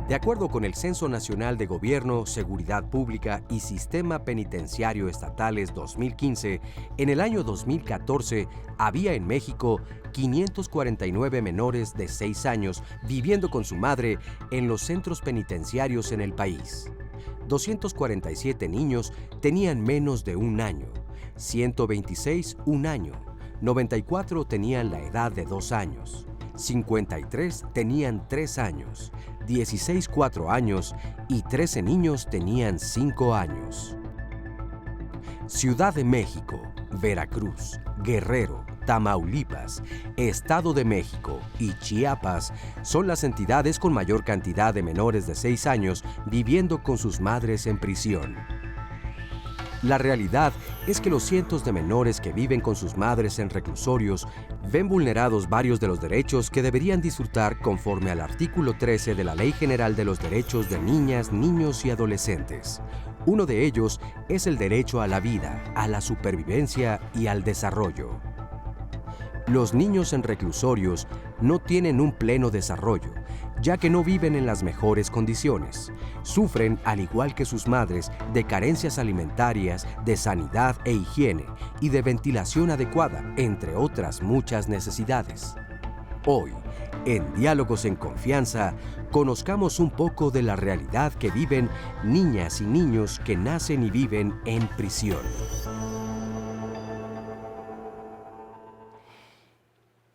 De acuerdo con el Censo Nacional de Gobierno, Seguridad Pública y Sistema Penitenciario Estatales 2015, en el año 2014 había en México 549 menores de 6 años viviendo con su madre en los centros penitenciarios en el país. 247 niños tenían menos de un año, 126 un año, 94 tenían la edad de 2 años, 53 tenían 3 años, 16 4 años y 13 niños tenían 5 años. Ciudad de México, Veracruz, Guerrero, Tamaulipas, Estado de México y Chiapas son las entidades con mayor cantidad de menores de 6 años viviendo con sus madres en prisión. La realidad es que los cientos de menores que viven con sus madres en reclusorios ven vulnerados varios de los derechos que deberían disfrutar conforme al artículo 13 de la Ley General de los Derechos de Niñas, Niños y Adolescentes. Uno de ellos es el derecho a la vida, a la supervivencia y al desarrollo. Los niños en reclusorios no tienen un pleno desarrollo, ya que no viven en las mejores condiciones. Sufren, al igual que sus madres, de carencias alimentarias, de sanidad e higiene y de ventilación adecuada, entre otras muchas necesidades. Hoy, en Diálogos en Confianza, conozcamos un poco de la realidad que viven niñas y niños que nacen y viven en prisión.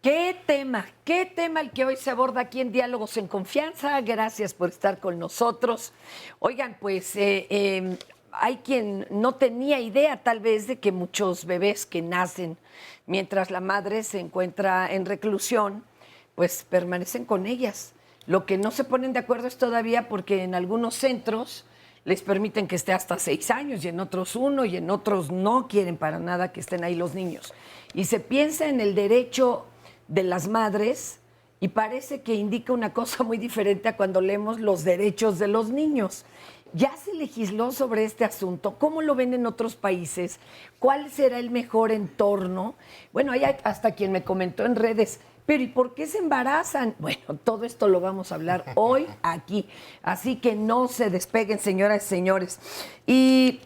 Qué tema el que hoy se aborda aquí en Diálogos en Confianza. Gracias por estar con nosotros. Oigan, pues hay quien no tenía idea tal vez de que muchos bebés que nacen mientras la madre se encuentra en reclusión, pues permanecen con ellas. Lo que no se ponen de acuerdo es todavía porque en algunos centros les permiten que esté hasta 6 años y en otros 1 y en otros no quieren para nada que estén ahí los niños. Y se piensa en el derecho de las madres y parece que indica una cosa muy diferente a cuando leemos los derechos de los niños. ¿Ya se legisló sobre este asunto? ¿Cómo lo ven en otros países? ¿Cuál será el mejor entorno? Bueno, hay hasta quien me comentó en redes, pero ¿y por qué se embarazan? Bueno, todo esto lo vamos a hablar hoy aquí. Así que no se despeguen, señoras y señores. Y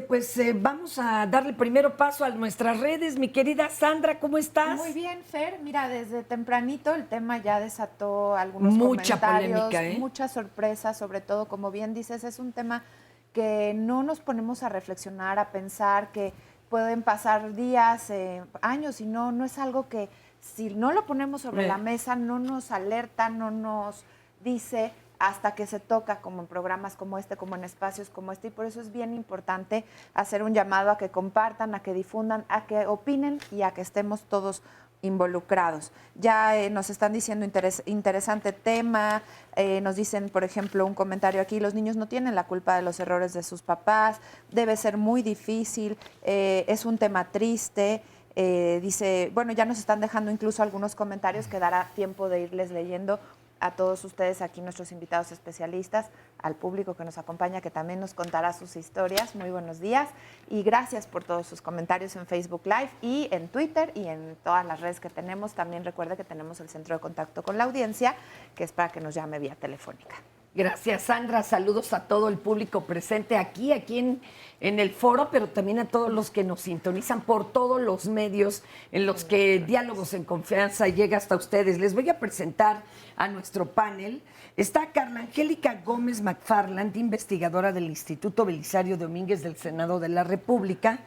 pues vamos a darle primero paso a nuestras redes. Mi querida Sandra, ¿cómo estás? Muy bien, Fer. Mira, desde tempranito el tema ya desató algunos mucha comentarios, polémica, mucha sorpresa, sobre todo, como bien dices, es un tema que no nos ponemos a reflexionar, a pensar, que pueden pasar días, años, y no es algo que, si no lo ponemos sobre la mesa, no nos alerta, no nos dice hasta que se toca, como en programas como este, como en espacios como este, y por eso es bien importante hacer un llamado a que compartan, a que difundan, a que opinen y a que estemos todos involucrados. Ya nos están diciendo interesante tema, nos dicen, por ejemplo, un comentario aquí: los niños no tienen la culpa de los errores de sus papás, debe ser muy difícil, es un tema triste. Dice, bueno, ya nos están dejando incluso algunos comentarios que dará tiempo de irles leyendo a todos ustedes aquí, nuestros invitados especialistas, al público que nos acompaña, que también nos contará sus historias. Muy buenos días y gracias por todos sus comentarios en Facebook Live y en Twitter y en todas las redes que tenemos. También recuerde que tenemos el centro de contacto con la audiencia, que es para que nos llame vía telefónica. Gracias, Sandra. Saludos a todo el público presente aquí en el foro, pero también a todos los que nos sintonizan por todos los medios en los que Diálogos en Confianza llega hasta ustedes. Les voy a presentar a nuestro panel. Está Carla Angélica Gómez McFarland, investigadora del Instituto Belisario Domínguez del Senado de la República,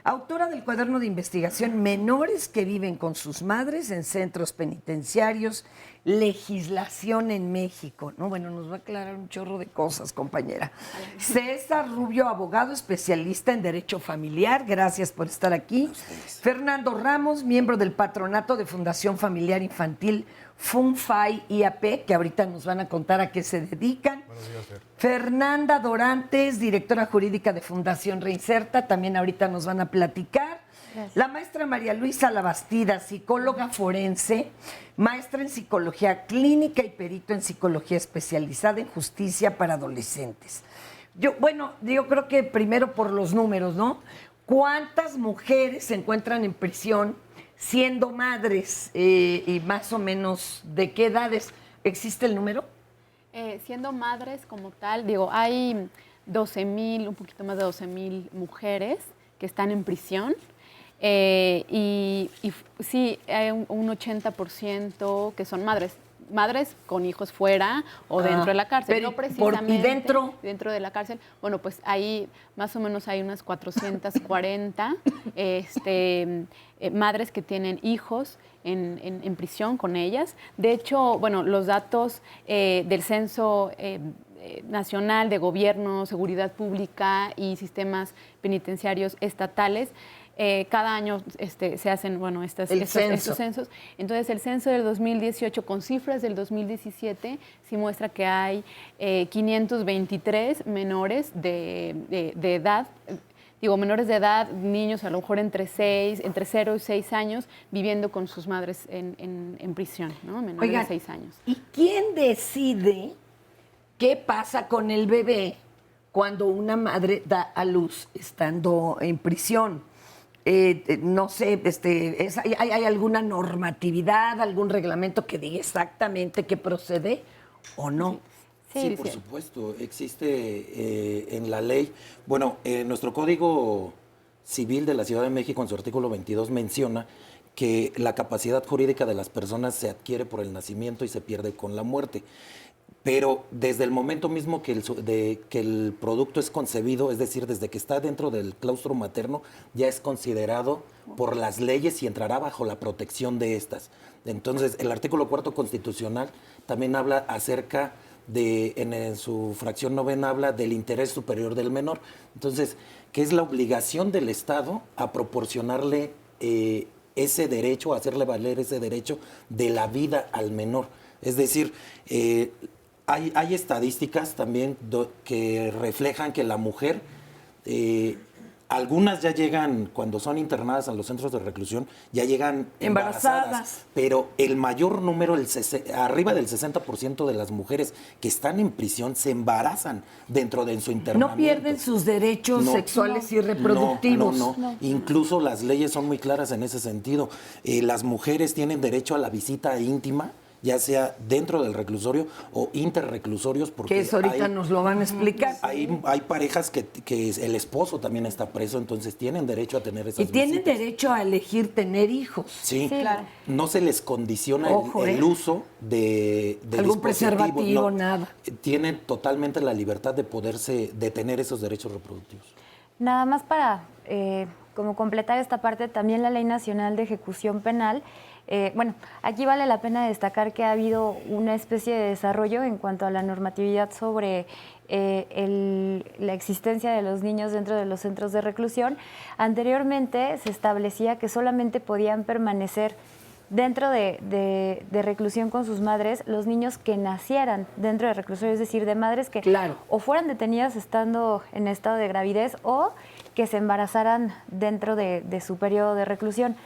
autora del cuaderno de investigación Menores que viven con sus madres en centros penitenciarios, legislación en México, ¿no? Bueno, nos va a aclarar un chorro de cosas, compañera. César Rubio, abogado especialista en Derecho Familiar, gracias por estar aquí. Fernando Ramos, miembro del Patronato de Fundación Familiar Infantil FUNFAI IAP, que ahorita nos van a contar a qué se dedican. Buenos días, Fer. Fernanda Dorantes, directora jurídica de Fundación Reinserta, también ahorita nos van a platicar. Gracias. La maestra María Luisa Labastida, psicóloga forense, maestra en psicología clínica y perito en psicología especializada en justicia para adolescentes. Yo creo que primero por los números, ¿no? ¿Cuántas mujeres se encuentran en prisión siendo madres y más o menos de qué edades? ¿Existe el número? Siendo madres como tal, digo, hay 12,000, un poquito más de 12,000 mujeres que están en prisión. Sí, hay un 80% que son madres con hijos fuera o dentro de la cárcel, pero no precisamente ¿y dentro de la cárcel. Bueno, pues ahí más o menos hay unas 440 madres que tienen hijos en prisión con ellas. De hecho, bueno, los datos del Censo Nacional de Gobierno, Seguridad Pública y Sistemas Penitenciarios Estatales, cada año se hacen estos censos. Entonces, el censo del 2018 con cifras del 2017 sí muestra que hay 523 menores de edad, menores de edad, niños a lo mejor entre 0 y 6 años viviendo con sus madres en prisión, ¿no? Menores de 6 años. ¿Y quién decide qué pasa con el bebé cuando una madre da a luz estando en prisión? No sé, ¿hay alguna normatividad, algún reglamento que diga exactamente qué procede o no? Sí, por supuesto, existe en la ley. Bueno, nuestro Código Civil de la Ciudad de México en su artículo 22 menciona que la capacidad jurídica de las personas se adquiere por el nacimiento y se pierde con la muerte. Pero desde el momento mismo que el producto es concebido, es decir, desde que está dentro del claustro materno, ya es considerado por las leyes y entrará bajo la protección de estas. Entonces, el artículo 4 constitucional también habla acerca en su fracción 9 habla del interés superior del menor. Entonces, ¿qué es la obligación del Estado a proporcionarle ese derecho, a hacerle valer ese derecho de la vida al menor? Es decir, hay estadísticas también que reflejan que la mujer, algunas ya llegan, cuando son internadas a los centros de reclusión, ya llegan embarazadas. Pero el mayor número, arriba del 60% de las mujeres que están en prisión se embarazan dentro de su internamiento. ¿No pierden sus derechos sexuales y reproductivos? No. Incluso las leyes son muy claras en ese sentido. Las mujeres tienen derecho a la visita íntima, ya sea dentro del reclusorio o interreclusorios. Porque que eso ahorita nos lo van a explicar. Hay parejas que el esposo también está preso, entonces tienen derecho a tener esas visitas. Y tienen derecho a elegir tener hijos. Sí, claro. No se les condiciona el uso de algún preservativo, nada. Tienen totalmente la libertad de tener esos derechos reproductivos. Nada más para como completar esta parte, también la Ley Nacional de Ejecución Penal. Aquí vale la pena destacar que ha habido una especie de desarrollo en cuanto a la normatividad sobre la existencia de los niños dentro de los centros de reclusión. Anteriormente se establecía que solamente podían permanecer dentro de reclusión con sus madres los niños que nacieran dentro de reclusión, es decir, de madres que o fueran detenidas estando en estado de gravidez o que se embarazaran dentro de su periodo de reclusión.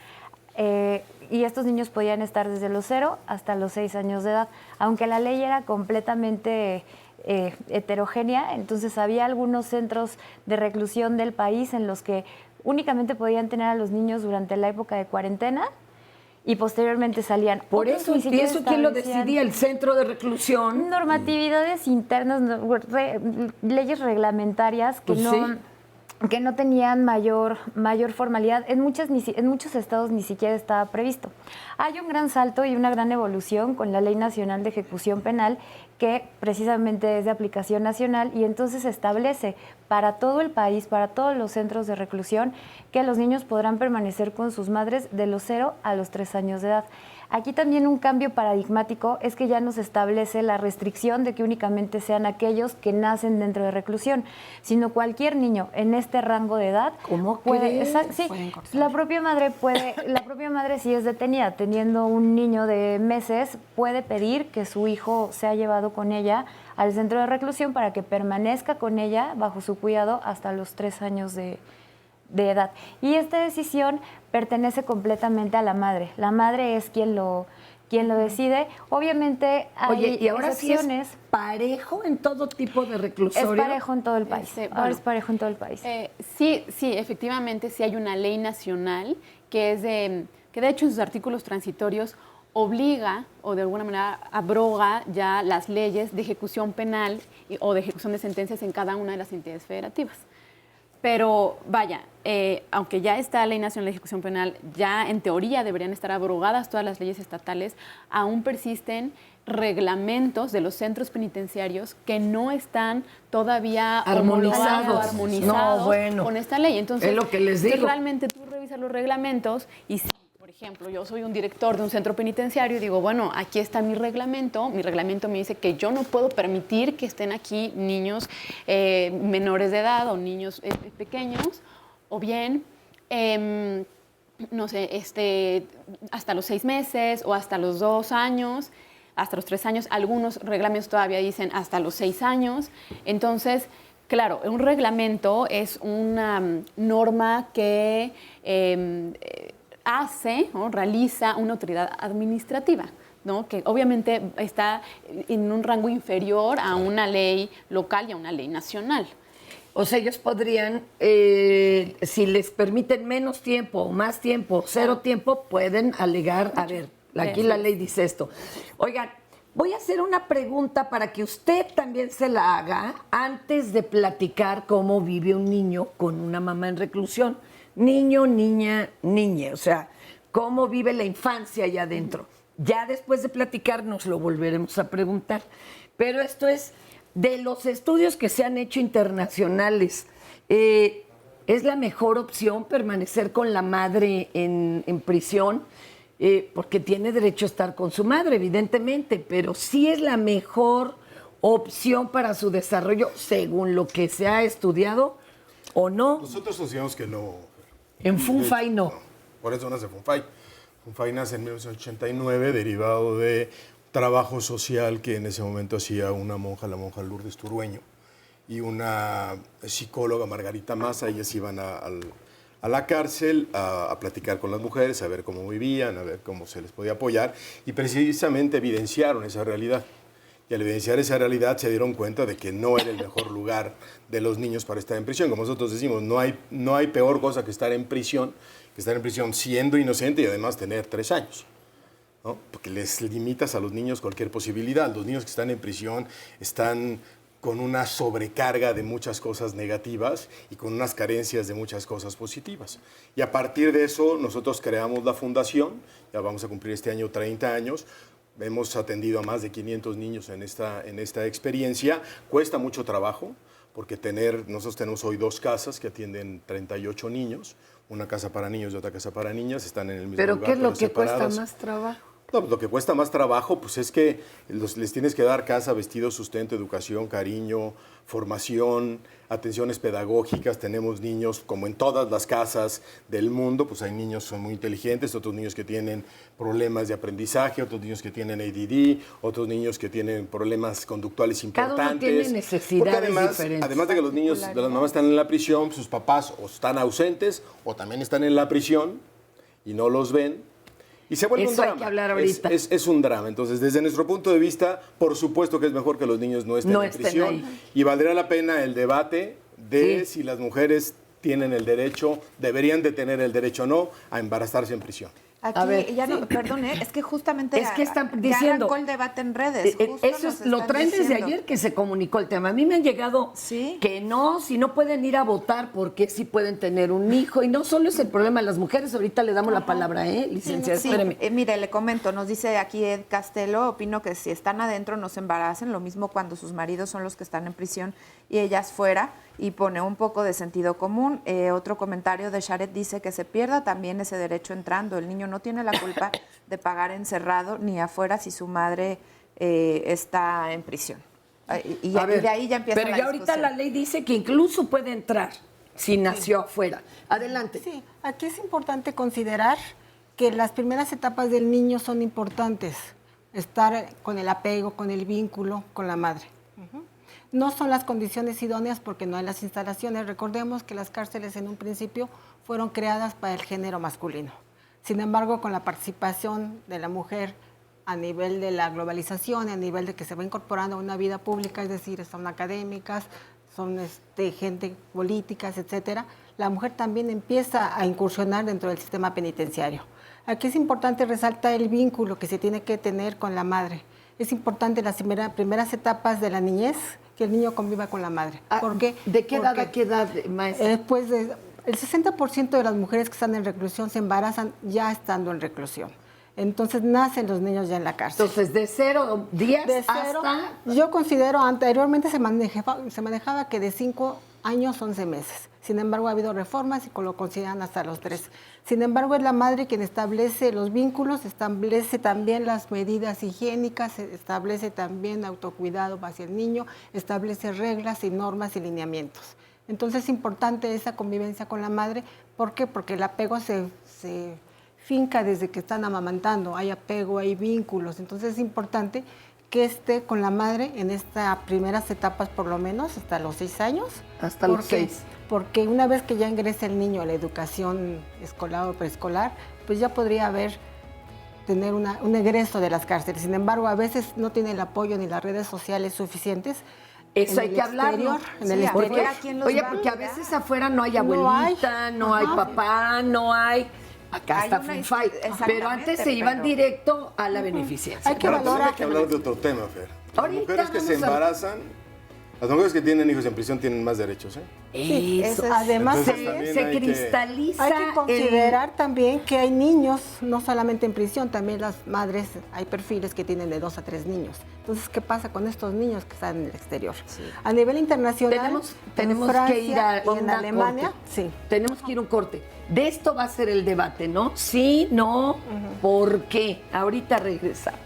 Y estos niños podían estar desde los 0 hasta los 6 años de edad. Aunque la ley era completamente heterogénea, entonces había algunos centros de reclusión del país en los que únicamente podían tener a los niños durante la época de cuarentena y posteriormente salían. Por eso, ¿y eso quién lo decidía? ¿El centro de reclusión? Normatividades internas, leyes reglamentarias que no tenían mayor formalidad. En muchos estados ni siquiera estaba previsto. Hay un gran salto y una gran evolución con la Ley Nacional de Ejecución Penal, que precisamente es de aplicación nacional y entonces establece para todo el país, para todos los centros de reclusión, que los niños podrán permanecer con sus madres de los 0 a los 3 años de edad. Aquí también un cambio paradigmático es que ya no se establece la restricción de que únicamente sean aquellos que nacen dentro de reclusión, sino cualquier niño en este rango de edad puede. Sí, la propia madre si es detenida teniendo un niño de meses, puede pedir que su hijo sea llevado con ella al centro de reclusión para que permanezca con ella bajo su cuidado hasta los 3 años de edad. Y esta decisión pertenece completamente a la madre. La madre es quien lo decide. Obviamente hay y ahora excepciones. Sí es parejo en todo tipo de reclusorio. Es parejo en todo el país. Ahora es parejo en todo el país. Sí, efectivamente, sí hay una ley nacional que de hecho en sus artículos transitorios obliga o de alguna manera abroga ya las leyes de ejecución penal o de ejecución de sentencias en cada una de las entidades federativas. Pero vaya, aunque ya está la Ley Nacional de Ejecución Penal, ya en teoría deberían estar abrogadas todas las leyes estatales, aún persisten reglamentos de los centros penitenciarios que no están todavía armonizados con esta ley. Entonces, es lo que les digo. Realmente tú revisas los reglamentos y si, por ejemplo, yo soy un director de un centro penitenciario y digo, bueno, aquí está mi reglamento me dice que yo no puedo permitir que estén aquí niños menores de edad o niños pequeños, o bien, no sé, hasta los 6 meses o hasta los 2 años, hasta los 3 años, algunos reglamentos todavía dicen hasta los 6 años, entonces, claro, un reglamento es una norma que realiza una autoridad administrativa, ¿no? Que obviamente está en un rango inferior a una ley local y a una ley nacional. O sea, ellos podrían, si les permiten menos tiempo o más tiempo, 0 tiempo, pueden alegar, a ver, aquí la ley dice esto. Oigan, voy a hacer una pregunta para que usted también se la haga antes de platicar cómo vive un niño con una mamá en reclusión. Niño, niña, niñe, o sea, cómo vive la infancia allá adentro. Ya después de platicar nos lo volveremos a preguntar. Pero esto es de los estudios que se han hecho internacionales. ¿Es la mejor opción permanecer con la madre en prisión? Porque tiene derecho a estar con su madre, evidentemente, pero sí es la mejor opción para su desarrollo según lo que se ha estudiado o no. Nosotros consideramos que no. En FUNFAI no. Por eso nace FUNFAI. FUNFAI nace en 1989, derivado de trabajo social que en ese momento hacía una monja, la monja Lourdes Turueño, y una psicóloga, Margarita Maza. Ellas iban a la cárcel a platicar con las mujeres, a ver cómo vivían, a ver cómo se les podía apoyar, y precisamente evidenciaron esa realidad. Y al evidenciar esa realidad se dieron cuenta de que no era el mejor lugar de los niños para estar en prisión. Como nosotros decimos, no hay peor cosa que estar en prisión siendo inocente y además tener 3 años, ¿no? Porque les limitas a los niños cualquier posibilidad. Los niños que están en prisión están con una sobrecarga de muchas cosas negativas y con unas carencias de muchas cosas positivas. Y a partir de eso nosotros creamos la fundación, ya vamos a cumplir este año 30 años, hemos atendido a más de 500 niños en esta experiencia. Cuesta mucho trabajo, porque nosotros tenemos hoy 2 casas que atienden 38 niños, una casa para niños y otra casa para niñas, están en el mismo ¿Pero lugar, qué es lo que separadas. cuesta más trabajo? No, lo que cuesta más trabajo pues es que les tienes que dar casa, vestido, sustento, educación, cariño, formación, atenciones pedagógicas. Tenemos niños, como en todas las casas del mundo, pues hay niños que son muy inteligentes, otros niños que tienen problemas de aprendizaje, otros niños que tienen ADD, otros niños que tienen problemas conductuales importantes. Cada uno tiene necesidades diferentes. Además de que los niños, de las mamás están en la prisión, sus papás o están ausentes o también están en la prisión y no los ven. Y se vuelve un drama. Hay que hablar ahorita. Es un drama. Entonces, desde nuestro punto de vista, por supuesto que es mejor que los niños no estén en prisión. Ahí. Y valdría la pena el debate de si las mujeres tienen el derecho, deberían de tener el derecho o no a embarazarse en prisión. Aquí, A ver, ya no, perdón, es que justamente Es que están ya diciendo, arrancó el debate en redes. Eso lo traen desde ayer que se comunicó el tema. A mí me han llegado que no, si no pueden ir a votar, porque sí pueden tener un hijo. Y no solo es el problema de las mujeres, ahorita le damos la palabra, licenciada, espéreme. Mire, le comento, nos dice aquí Ed Castelo, opino que si están adentro no se embaracen, lo mismo cuando sus maridos son los que están en prisión y ellas fuera, y pone un poco de sentido común. Otro comentario de Sharet dice que se pierda también ese derecho entrando. El niño no tiene la culpa de pagar encerrado ni afuera si su madre está en prisión. Y de ahí ya empieza pero la ya ahorita discusión. la ley dice que incluso puede entrar si nació afuera. Adelante. Sí, aquí es importante considerar que las primeras etapas del niño son importantes. Estar con el apego, con el vínculo, con la madre. No son las condiciones idóneas porque no hay las instalaciones. Recordemos que las cárceles en un principio fueron creadas para el género masculino. Sin embargo, con la participación de la mujer a nivel de la globalización, a nivel de que se va incorporando a una vida pública, es decir, son académicas, son gente políticas, etcétera, la mujer también empieza a incursionar dentro del sistema penitenciario. Aquí es importante resaltar el vínculo que se tiene que tener con la madre. Es importante las primeras etapas de la niñez que el niño conviva con la madre. ¿Por qué? ¿De qué edad a qué edad, maestra? Pues el 60% de las mujeres que están en reclusión se embarazan ya estando en reclusión. Entonces nacen los niños ya en la cárcel. Entonces, de 0 días De cero, hasta... yo considero, anteriormente se manejaba que de 5 años, 11 meses. Sin embargo, ha habido reformas y lo consideran hasta los 3. Sin embargo, es la madre quien establece los vínculos, establece también las medidas higiénicas, establece también autocuidado hacia el niño, establece reglas y normas y lineamientos. Entonces es importante esa convivencia con la madre. ¿Por qué? Porque el apego se finca desde que están amamantando, hay apego, hay vínculos. Entonces es importante que esté con la madre en estas primeras etapas, por lo menos hasta los 6 años. Hasta los 6. Porque una vez que ya ingresa el niño a la educación escolar o preescolar, pues ya podría tener un egreso de las cárceles. Sin embargo, a veces no tiene el apoyo ni las redes sociales suficientes. Eso hay que hablarlo. En el exterior. Oye, porque a veces afuera no hay abuelita, no hay papá, no hay... Acá está FUNFAI, pero antes se iban directo a la beneficencia. Hay que Bueno, valorar. hay que hablar de otro tema, Fer. Las Ahorita mujeres que se vamos a- embarazan, las mujeres que tienen hijos en prisión tienen más derechos, ¿eh? Sí, Eso. además Entonces, también se hay que- cristaliza. hay que considerar también que hay niños, no solamente en prisión, también las madres, hay perfiles que tienen de 2 a 3 niños. Entonces, ¿qué pasa con estos niños que están en el exterior? A nivel internacional, Tenemos en Francia que ir a y en una Alemania, corte. sí. Tenemos que ir a un corte. De esto va a ser el debate, ¿no? Sí, no, ¿por qué? Ahorita regresamos.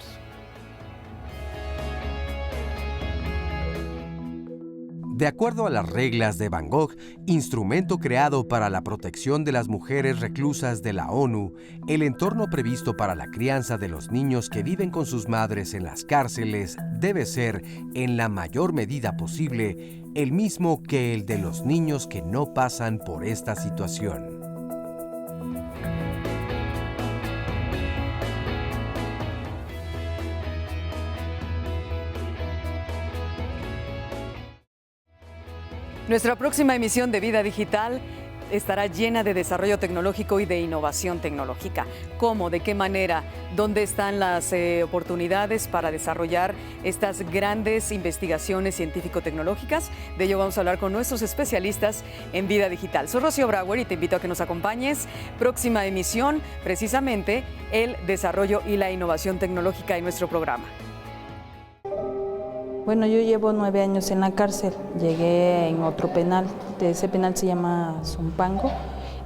De acuerdo a las reglas de Van Gogh, instrumento creado para la protección de las mujeres reclusas de la ONU, el entorno previsto para la crianza de los niños que viven con sus madres en las cárceles debe ser, en la mayor medida posible, el mismo que el de los niños que no pasan por esta situación. Nuestra próxima emisión de Vida Digital estará llena de desarrollo tecnológico y de innovación tecnológica. ¿Cómo? ¿De qué manera? ¿Dónde están las oportunidades para desarrollar estas grandes investigaciones científico-tecnológicas? De ello vamos a hablar con nuestros especialistas en Vida Digital. Soy Rocío Brauer y te invito a que nos acompañes. Próxima emisión, precisamente el desarrollo y la innovación tecnológica en nuestro programa. Bueno, yo llevo 9 años en la cárcel, llegué en otro penal, ese penal se llama Zumpango,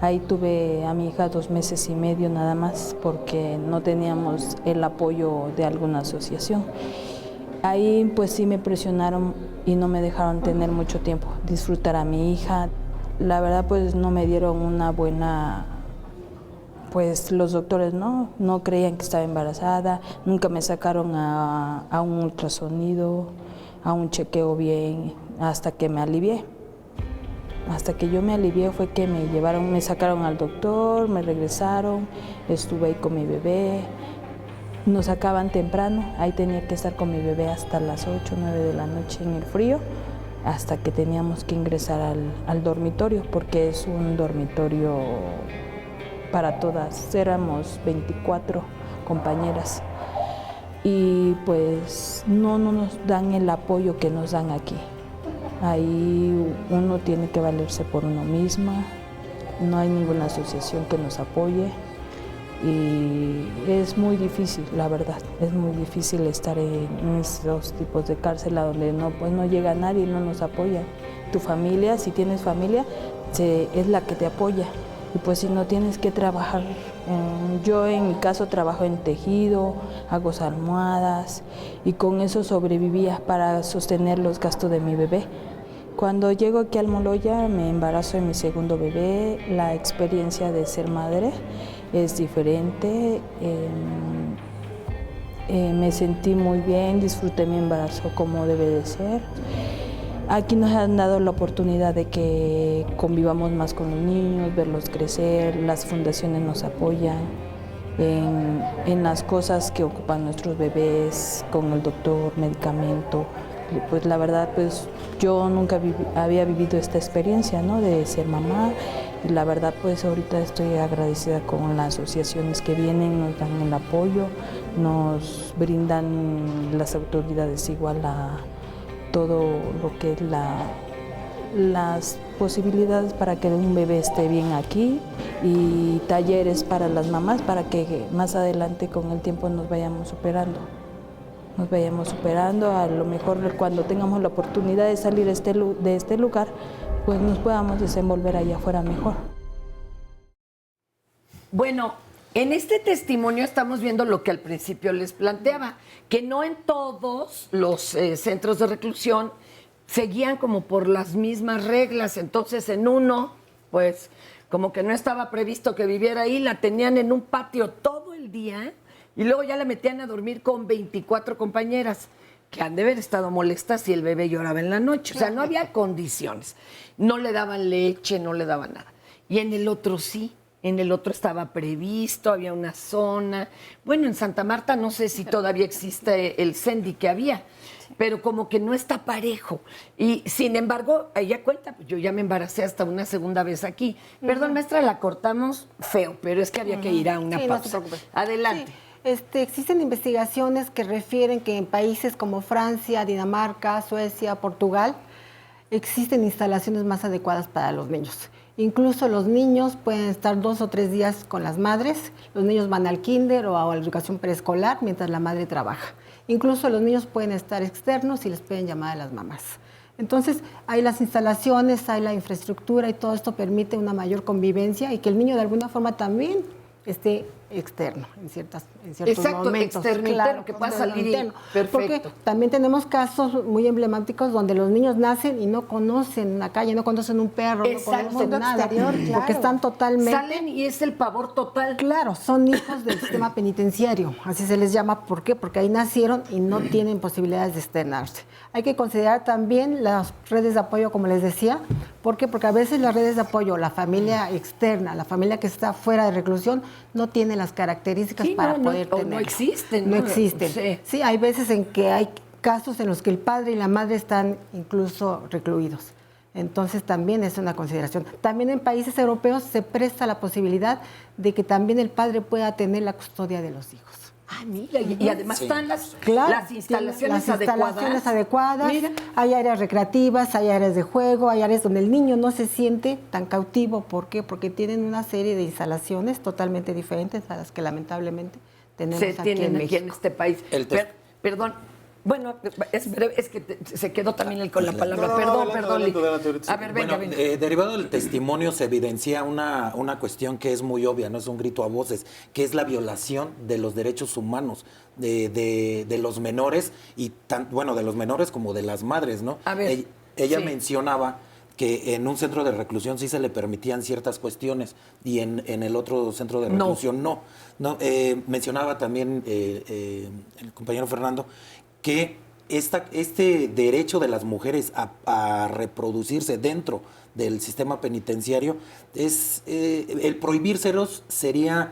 ahí tuve a mi hija 2 meses y medio nada más porque no teníamos el apoyo de alguna asociación. Ahí pues sí me presionaron y no me dejaron tener mucho tiempo, disfrutar a mi hija, la verdad pues no me dieron una buena... Pues los doctores no creían que estaba embarazada, nunca me sacaron a un ultrasonido, a un chequeo bien, hasta que me alivié. Hasta que yo me alivié fue que me sacaron al doctor, me regresaron, estuve ahí con mi bebé, nos sacaban temprano, ahí tenía que estar con mi bebé hasta las 8 o 9 de la noche en el frío, hasta que teníamos que ingresar al dormitorio, porque es un dormitorio para todas, éramos 24 compañeras y pues no nos dan el apoyo que nos dan aquí. Ahí uno tiene que valerse por uno misma, no hay ninguna asociación que nos apoye y es muy difícil, la verdad, es muy difícil estar en esos tipos de cárcel a donde no llega nadie, no nos apoya. Tu familia, si tienes familia, es la que te apoya. Y pues si no tienes que trabajar, yo en mi caso trabajo en tejido, hago almohadas y con eso sobrevivía para sostener los gastos de mi bebé. Cuando llego aquí al Moloya me embarazo de mi segundo bebé, la experiencia de ser madre es diferente, me sentí muy bien, disfruté mi embarazo como debe de ser. Aquí nos han dado la oportunidad de que convivamos más con los niños, verlos crecer, las fundaciones nos apoyan en las cosas que ocupan nuestros bebés, con el doctor, medicamento, Pues la verdad, pues yo nunca había vivido esta experiencia, ¿no? De ser mamá. Y la verdad, pues ahorita estoy agradecida con las asociaciones que vienen, nos dan el apoyo, nos brindan las autoridades igual a todo lo que es las posibilidades para que un bebé esté bien aquí, y talleres para las mamás para que más adelante con el tiempo nos vayamos superando. A lo mejor cuando tengamos la oportunidad de salir de este lugar, pues nos podamos desenvolver allá afuera mejor. Bueno, en este testimonio estamos viendo lo que al principio les planteaba, que no en todos los centros de reclusión seguían como por las mismas reglas. Entonces, en uno, pues, como que no estaba previsto que viviera ahí, la tenían en un patio todo el día y luego ya la metían a dormir con 24 compañeras que han de haber estado molestas y el bebé lloraba en la noche. O sea, no había condiciones. No le daban leche, no le daban nada. Y en el otro sí. En el otro estaba previsto, había una zona. Bueno, en Santa Marta no sé si todavía existe el CENDI que había, pero como que no está parejo. Y sin embargo, ella cuenta, pues yo ya me embaracé hasta una segunda vez aquí. Perdón, maestra, la cortamos feo, pero es que había que ir a una pausa. No se preocupe. Adelante. Sí. Existen investigaciones que refieren que en países como Francia, Dinamarca, Suecia, Portugal, existen instalaciones más adecuadas para los niños. Incluso los niños pueden estar 2 o 3 días con las madres, los niños van al kinder o a la educación preescolar mientras la madre trabaja. Incluso los niños pueden estar externos y les pueden llamar a las mamás. Entonces, hay las instalaciones, hay la infraestructura y todo esto permite una mayor convivencia y que el niño de alguna forma también esté externo en ciertos momentos. Externo, claro, que pueda salir interno. Perfecto. Porque también tenemos casos muy emblemáticos donde los niños nacen y no conocen la calle, no conocen un perro, no conocen nada, exterior, porque están totalmente... Salen y es el pavor total. Claro, son hijos del sistema penitenciario, así se les llama. ¿Por qué? Porque ahí nacieron y no tienen posibilidades de externarse. Hay que considerar también las redes de apoyo, como les decía. ¿Por qué? Porque a veces las redes de apoyo, la familia externa, la familia que está fuera de reclusión, no tiene las características para poder tener. No existen. No existen. Sí, hay veces en que hay casos en los que el padre y la madre están incluso recluidos. Entonces también es una consideración. También en países europeos se presta la posibilidad de que también el padre pueda tener la custodia de los hijos. Ah, mira, y además están las instalaciones adecuadas. Mira. Hay áreas recreativas, hay áreas de juego, hay áreas donde el niño no se siente tan cautivo. ¿Por qué? Porque tienen una serie de instalaciones totalmente diferentes a las que lamentablemente tenemos aquí en México. En este país. Perdón. Bueno, es breve, es que se quedó también él con la palabra. Perdón. A ver, venga. Derivado del testimonio se evidencia una cuestión que es muy obvia, no es un grito a voces, que es la violación de los derechos humanos de los menores, y de los menores como de las madres, ¿no? A ver, ella mencionaba que en un centro de reclusión sí se le permitían ciertas cuestiones y en el otro centro de reclusión no. Mencionaba también el compañero Fernando que este derecho de las mujeres a reproducirse dentro del sistema penitenciario es el prohibírselos sería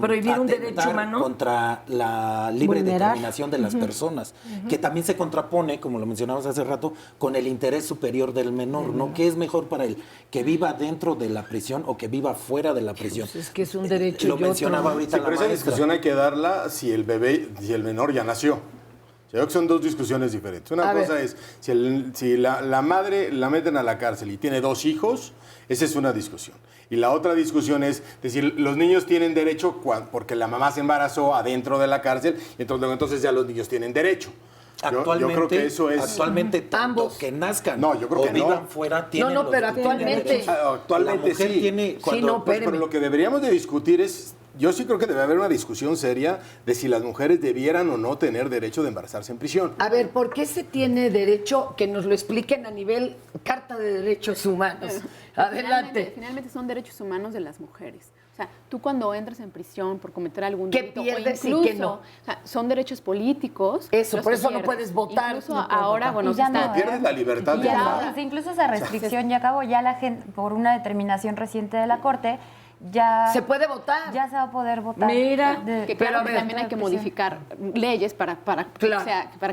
prohibir un derecho humano contra la libre determinación de las personas, que también se contrapone, como lo mencionabas hace rato, con el interés superior del menor, ¿no? ¿Qué es mejor para él? ¿Que viva dentro de la prisión o que viva fuera de la prisión? Pues es que es un derecho. Lo mencionaba ahorita la pero maestra. Esa discusión hay que darla si el menor ya nació. Yo creo que son dos discusiones diferentes. Una cosa es, si la madre la meten a la cárcel y tiene 2 hijos, esa es una discusión. Y la otra discusión es decir, los niños tienen derecho porque la mamá se embarazó adentro de la cárcel, entonces ya los niños tienen derecho. Actualmente, yo creo que eso es... Actualmente, ambos que nazcan yo creo o que vivan fuera, tienen pero actualmente... Actualmente la mujer sí. tiene... Pero lo que deberíamos de discutir es... Yo sí creo que debe haber una discusión seria de si las mujeres debieran o no tener derecho de embarazarse en prisión. A ver, ¿por qué se tiene derecho? Que nos lo expliquen a nivel Carta de Derechos Humanos. Adelante. Finalmente son derechos humanos de las mujeres. O sea, tú cuando entras en prisión por cometer algún ¿Qué delito pierdes o incluso, y qué no? O sea, son derechos políticos. Eso, por eso no puedes votar. Incluso ahora, bueno, ya no, pierdes la libertad de votar. Incluso esa restricción ya acabó, ya la gente, por una determinación reciente de la Corte, ya ¿Se puede votar? ya se va a poder votar. Mira, Que pero claro, a que ver, también hay que modificar leyes para Claro.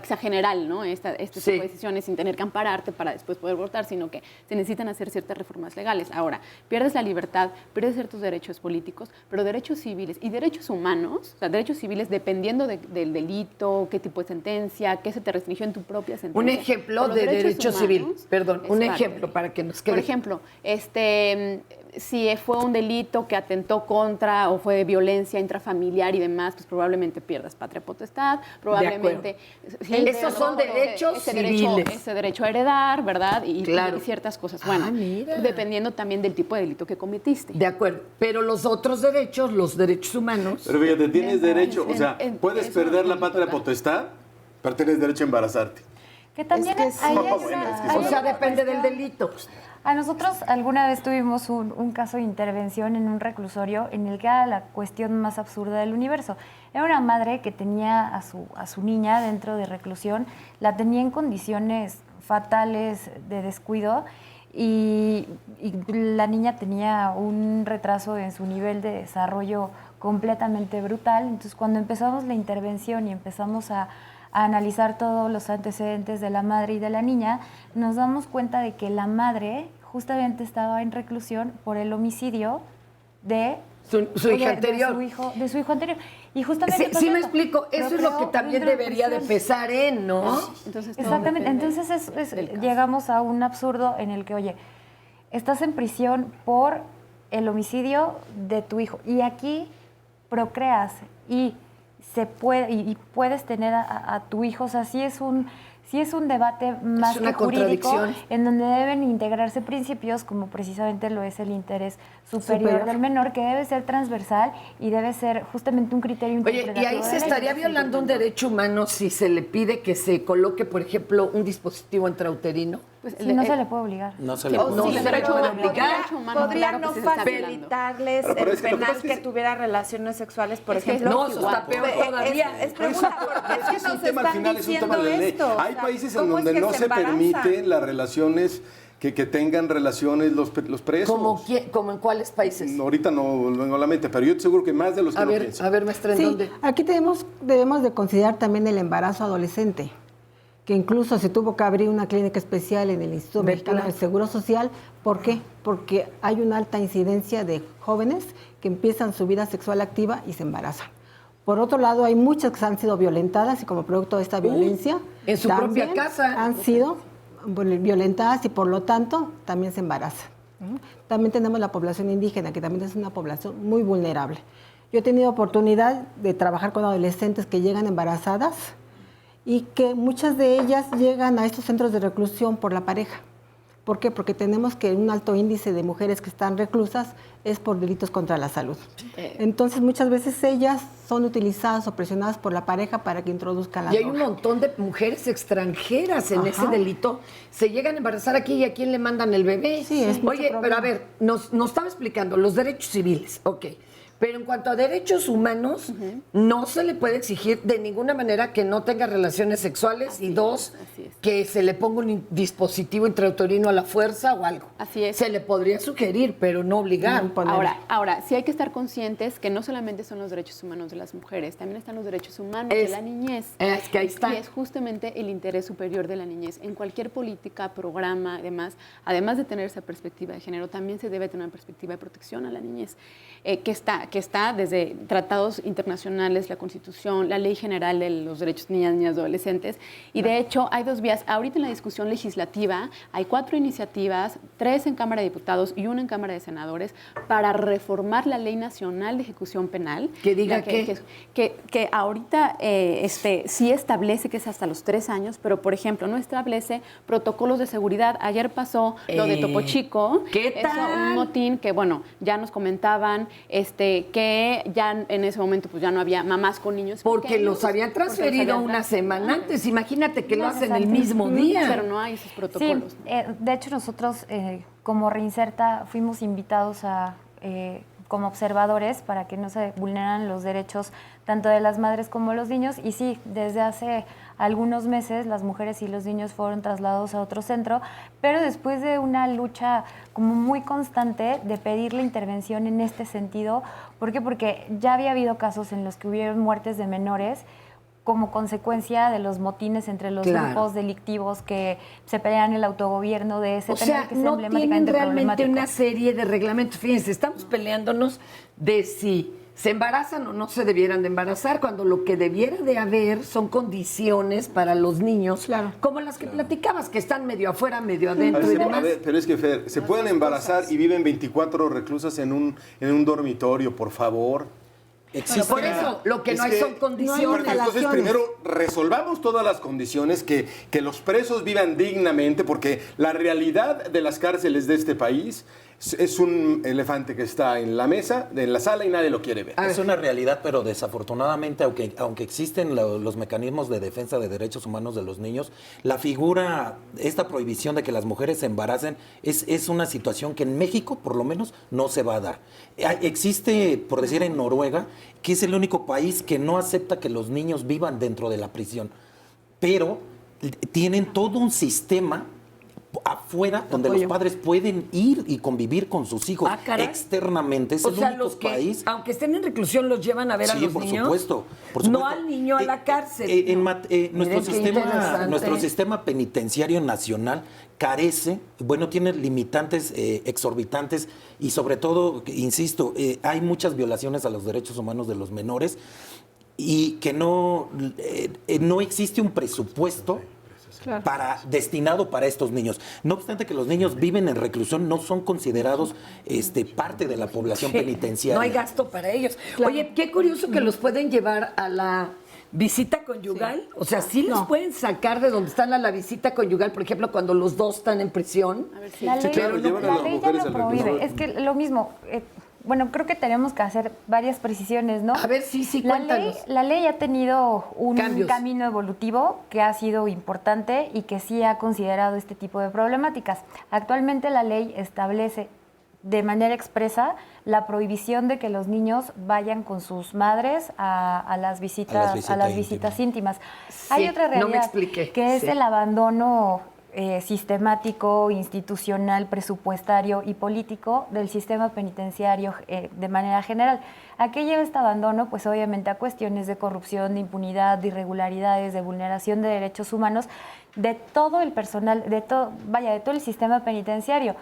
que sea general, ¿no? Este tipo de decisiones sin tener que ampararte para después poder votar, sino que se necesitan hacer ciertas reformas legales. Ahora, pierdes la libertad, pierdes ciertos derechos políticos, pero derechos civiles y derechos humanos, o sea, derechos civiles dependiendo del delito, qué tipo de sentencia, qué se te restringió en tu propia sentencia. un ejemplo Pero los de derechos derecho humanos, civil. Perdón, un exacto. ejemplo para que nos quede. Por ejemplo, si fue un delito que atentó contra o fue de violencia intrafamiliar y demás, pues probablemente pierdas patria potestad, probablemente... Esos son derechos civiles. Ese derecho a heredar, ¿verdad? Y ciertas cosas. Bueno, mira. dependiendo también del tipo de delito que cometiste. De acuerdo, pero los otros derechos, los derechos humanos... Pero fíjate, tienes derecho, o sea, puedes eso perder la no patria toca. potestad, pero tienes derecho a embarazarte. Que también Es que hay sí. una- Bueno, es que hay O sea, una depende del cuestión. delito. A nosotros alguna vez tuvimos un caso de intervención en un reclusorio en el que era la cuestión más absurda del universo. Era una madre que tenía a su niña dentro de reclusión, la tenía en condiciones fatales de descuido y la niña tenía un retraso en su nivel de desarrollo completamente brutal. Entonces, cuando empezamos la intervención y empezamos a analizar todos los antecedentes de la madre y de la niña, nos damos cuenta de que la madre justamente estaba en reclusión por el homicidio de Su hija anterior. de su hijo anterior. Y justamente Sí, me eso, explico. Eso es lo que procreó también dentro debería de prisión. pesar en, ¿no? Entonces, todo Exactamente. depende Entonces del caso. llegamos a un absurdo en el que, oye, estás en prisión por el homicidio de tu hijo y aquí procreas y se puede y puedes tener a tu hijo. O sea, sí es un debate más una que jurídico, contradicción. en donde deben integrarse principios como precisamente lo es el interés superior del menor, que debe ser transversal y debe ser justamente un criterio Oye, interpretativo. ¿y ahí de se la ley. estaría violando un derecho humano si se le pide que se coloque, por ejemplo, un dispositivo intrauterino? Pues, Sí, no se le puede obligar. No se Sí, le no puede. se le pero puede obligar. derecho humano, podría claro que no sí se está violando. facilitarles Pero el es que lo que penal pasa es que que- tuviera relaciones sexuales, por Es que ejemplo. no, eso está peor todavía. Es pregunta, porque es que Es un nos tema, al están final es un tema diciendo de ley. esto. Hay o sea, países en ¿cómo es donde que no se embarazan? permiten las relaciones que tengan relaciones los presos. ¿Como en cuáles países? No, ahorita no vengo a la mente, pero yo te seguro que más de los que A no ver, piensan. maestra, ¿en Sí, dónde? aquí debemos de considerar también el embarazo adolescente, que incluso se tuvo que abrir una clínica especial en el Instituto De Mexicano plano. del Seguro Social. ¿Por qué? Porque hay una alta incidencia de jóvenes que empiezan su vida sexual activa y se embarazan. Por otro lado, hay muchas que han sido violentadas y como producto de esta violencia en su propia casa. han sido violentadas y por lo tanto también se embarazan. ¿Mm? También tenemos la población indígena, que también es una población muy vulnerable. Yo he tenido oportunidad de trabajar con adolescentes que llegan embarazadas y que muchas de ellas llegan a estos centros de reclusión por la pareja. ¿Por qué? Porque tenemos que un alto índice de mujeres que están reclusas es por delitos contra la salud. Entonces, muchas veces ellas son utilizadas o presionadas por la pareja para que introduzcan la Y hay un droga. montón de mujeres extranjeras en Ajá. ese delito. Se llegan a embarazar aquí y a quién le mandan el bebé. Sí, es mucho Oye, problema. pero a ver, nos estaba explicando los derechos civiles, ok. Pero en cuanto a derechos humanos, no se le puede exigir de ninguna manera que no tenga relaciones sexuales y dos, así es. que se le ponga un dispositivo intrauterino a la fuerza o algo. Así es. Se le podría sugerir, pero no obligar. No poner- Ahora, sí hay que estar conscientes que no solamente son los derechos humanos de las mujeres, también están los derechos humanos de la niñez. Es que ahí está. Y es justamente el interés superior de la niñez. En cualquier política, programa, además de tener esa perspectiva de género, también se debe tener una perspectiva de protección a la niñez, que está desde tratados internacionales, la Constitución, la Ley General de los Derechos de Niñas, Niñas y Adolescentes. Y de hecho, hay dos vías. Ahorita en la discusión legislativa hay 4 iniciativas, 3 en Cámara de Diputados y 1 en Cámara de Senadores, para reformar la Ley Nacional de Ejecución Penal. ¿Que diga La qué? que ahorita sí establece que es hasta los 3 años, pero por ejemplo no establece protocolos de seguridad. Ayer pasó lo de Topo Chico. ¿Qué Eso, tal? un motín que, bueno, ya nos comentaban que ya en ese momento pues ya no había mamás con niños Porque pequeños, los habían porque los transferido habían una semana antes. Imagínate que lo No, hacen el exacto. mismo día. pero no hay esos protocolos. Sí, de hecho nosotros como Reinserta fuimos invitados a como observadores para que no se vulneran los derechos tanto de las madres como los niños. Y sí, desde hace algunos meses las mujeres y los niños fueron trasladados a otro centro, pero después de una lucha como muy constante de pedir la intervención en este sentido. ¿Por qué? Porque ya había habido casos en los que hubieron muertes de menores como consecuencia de los motines entre los grupos delictivos que se pelean el autogobierno de ese tema, que es no tienen realmente problemático. una serie de reglamentos. Fíjense, estamos peleándonos de si se embarazan o no se debieran de embarazar, cuando lo que debiera de haber son condiciones para los niños, como las que platicabas, que están medio afuera, medio adentro y demás. Pero es que, Fer, se pueden embarazar y viven 24 reclusas en un dormitorio, por favor. Pero por eso, lo que no hay son condiciones. Entonces, primero, resolvamos todas las condiciones, que los presos vivan dignamente, porque la realidad de las cárceles de este país es un elefante que está en la mesa, en la sala, y nadie lo quiere ver. Es una realidad, pero desafortunadamente, aunque existen los mecanismos de defensa de derechos humanos de los niños, la figura, esta prohibición de que las mujeres se embaracen, es una situación que en México, por lo menos, no se va a dar. Existe, por decir, en Noruega, que es el único país que no acepta que los niños vivan dentro de la prisión, pero tienen todo un sistema afuera donde los padres pueden ir y convivir con sus hijos externamente. Es el único país. Aunque estén en reclusión, los llevan a ver a los niños. Por supuesto. No al niño a la cárcel. Nuestro sistema penitenciario nacional carece, tiene limitantes exorbitantes y sobre todo, insisto, hay muchas violaciones a los derechos humanos de los menores y que no existe un presupuesto destinado para estos niños. No obstante que los niños viven en reclusión, no son considerados parte de la población penitenciaria. No hay gasto para ellos. Oye, qué curioso que los pueden llevar a la visita conyugal. O sea, sí los pueden sacar de donde están a la visita conyugal, por ejemplo, cuando los dos están en prisión. La ley ya lo prohíbe. Es que lo mismo... Bueno, creo que tenemos que hacer varias precisiones, ¿no? A ver, sí, cuéntanos. La ley ha tenido un camino evolutivo que ha sido importante y que sí ha considerado este tipo de problemáticas. Actualmente la ley establece de manera expresa la prohibición de que los niños vayan con sus madres a las visitas íntimas. Sí, hay otra realidad que es el abandono sistemático, institucional, presupuestario y político del sistema penitenciario de manera general. ¿A qué lleva este abandono? Pues obviamente a cuestiones de corrupción, de impunidad, de irregularidades, de vulneración de derechos humanos de todo el personal, de todo el sistema penitenciario.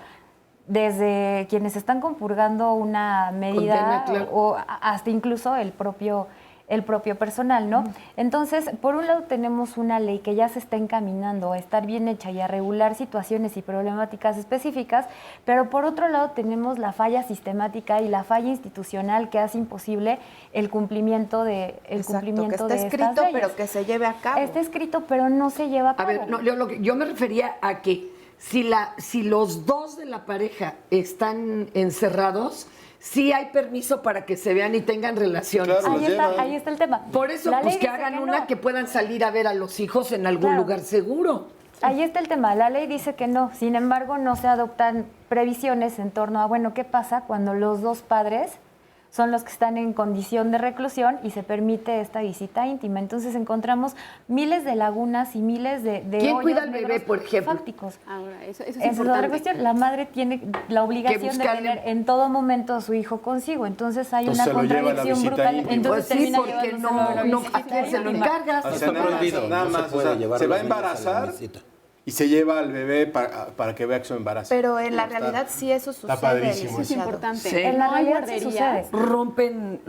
Desde quienes están compurgando una medida o hasta incluso el propio personal, ¿no? Entonces, por un lado tenemos una ley que ya se está encaminando a estar bien hecha y a regular situaciones y problemáticas específicas, pero por otro lado tenemos la falla sistemática y la falla institucional que hace imposible el cumplimiento de que está escrito, pero que se lleve a cabo. Está escrito, pero no se lleva a cabo. A ver, yo me refería a que si los dos de la pareja están encerrados, sí hay permiso para que se vean y tengan relaciones. Claro, ahí está el tema. Por eso, pues que hagan que puedan salir a ver a los hijos en algún lugar seguro. Ahí está el tema. La ley dice que no. Sin embargo, no se adoptan previsiones en torno a, ¿qué pasa cuando los dos padres son los que están en condición de reclusión y se permite esta visita íntima? Entonces encontramos miles de lagunas y miles de ¿Quién cuida al bebé, por ejemplo? Fácticos. Ahora, eso es Esa es otra cuestión. La madre tiene la obligación de buscarle- tener en todo momento a su hijo consigo. Entonces hay una se lo lleva a la contradicción visita brutal. íntima. Entonces Pues sí, termina porque llevándoselo a la visita ¿a quién se lo íntima. encargas? O sea, nada más, puede o sea, llevar se va a los niños embarazar la visita. y se lleva al bebé para que vea que su embarazo. Pero en la realidad sí eso sucede. padrísimo. Eso es licenciado. importante. Sí. En la No hay realidad sí guarderías. Rompen...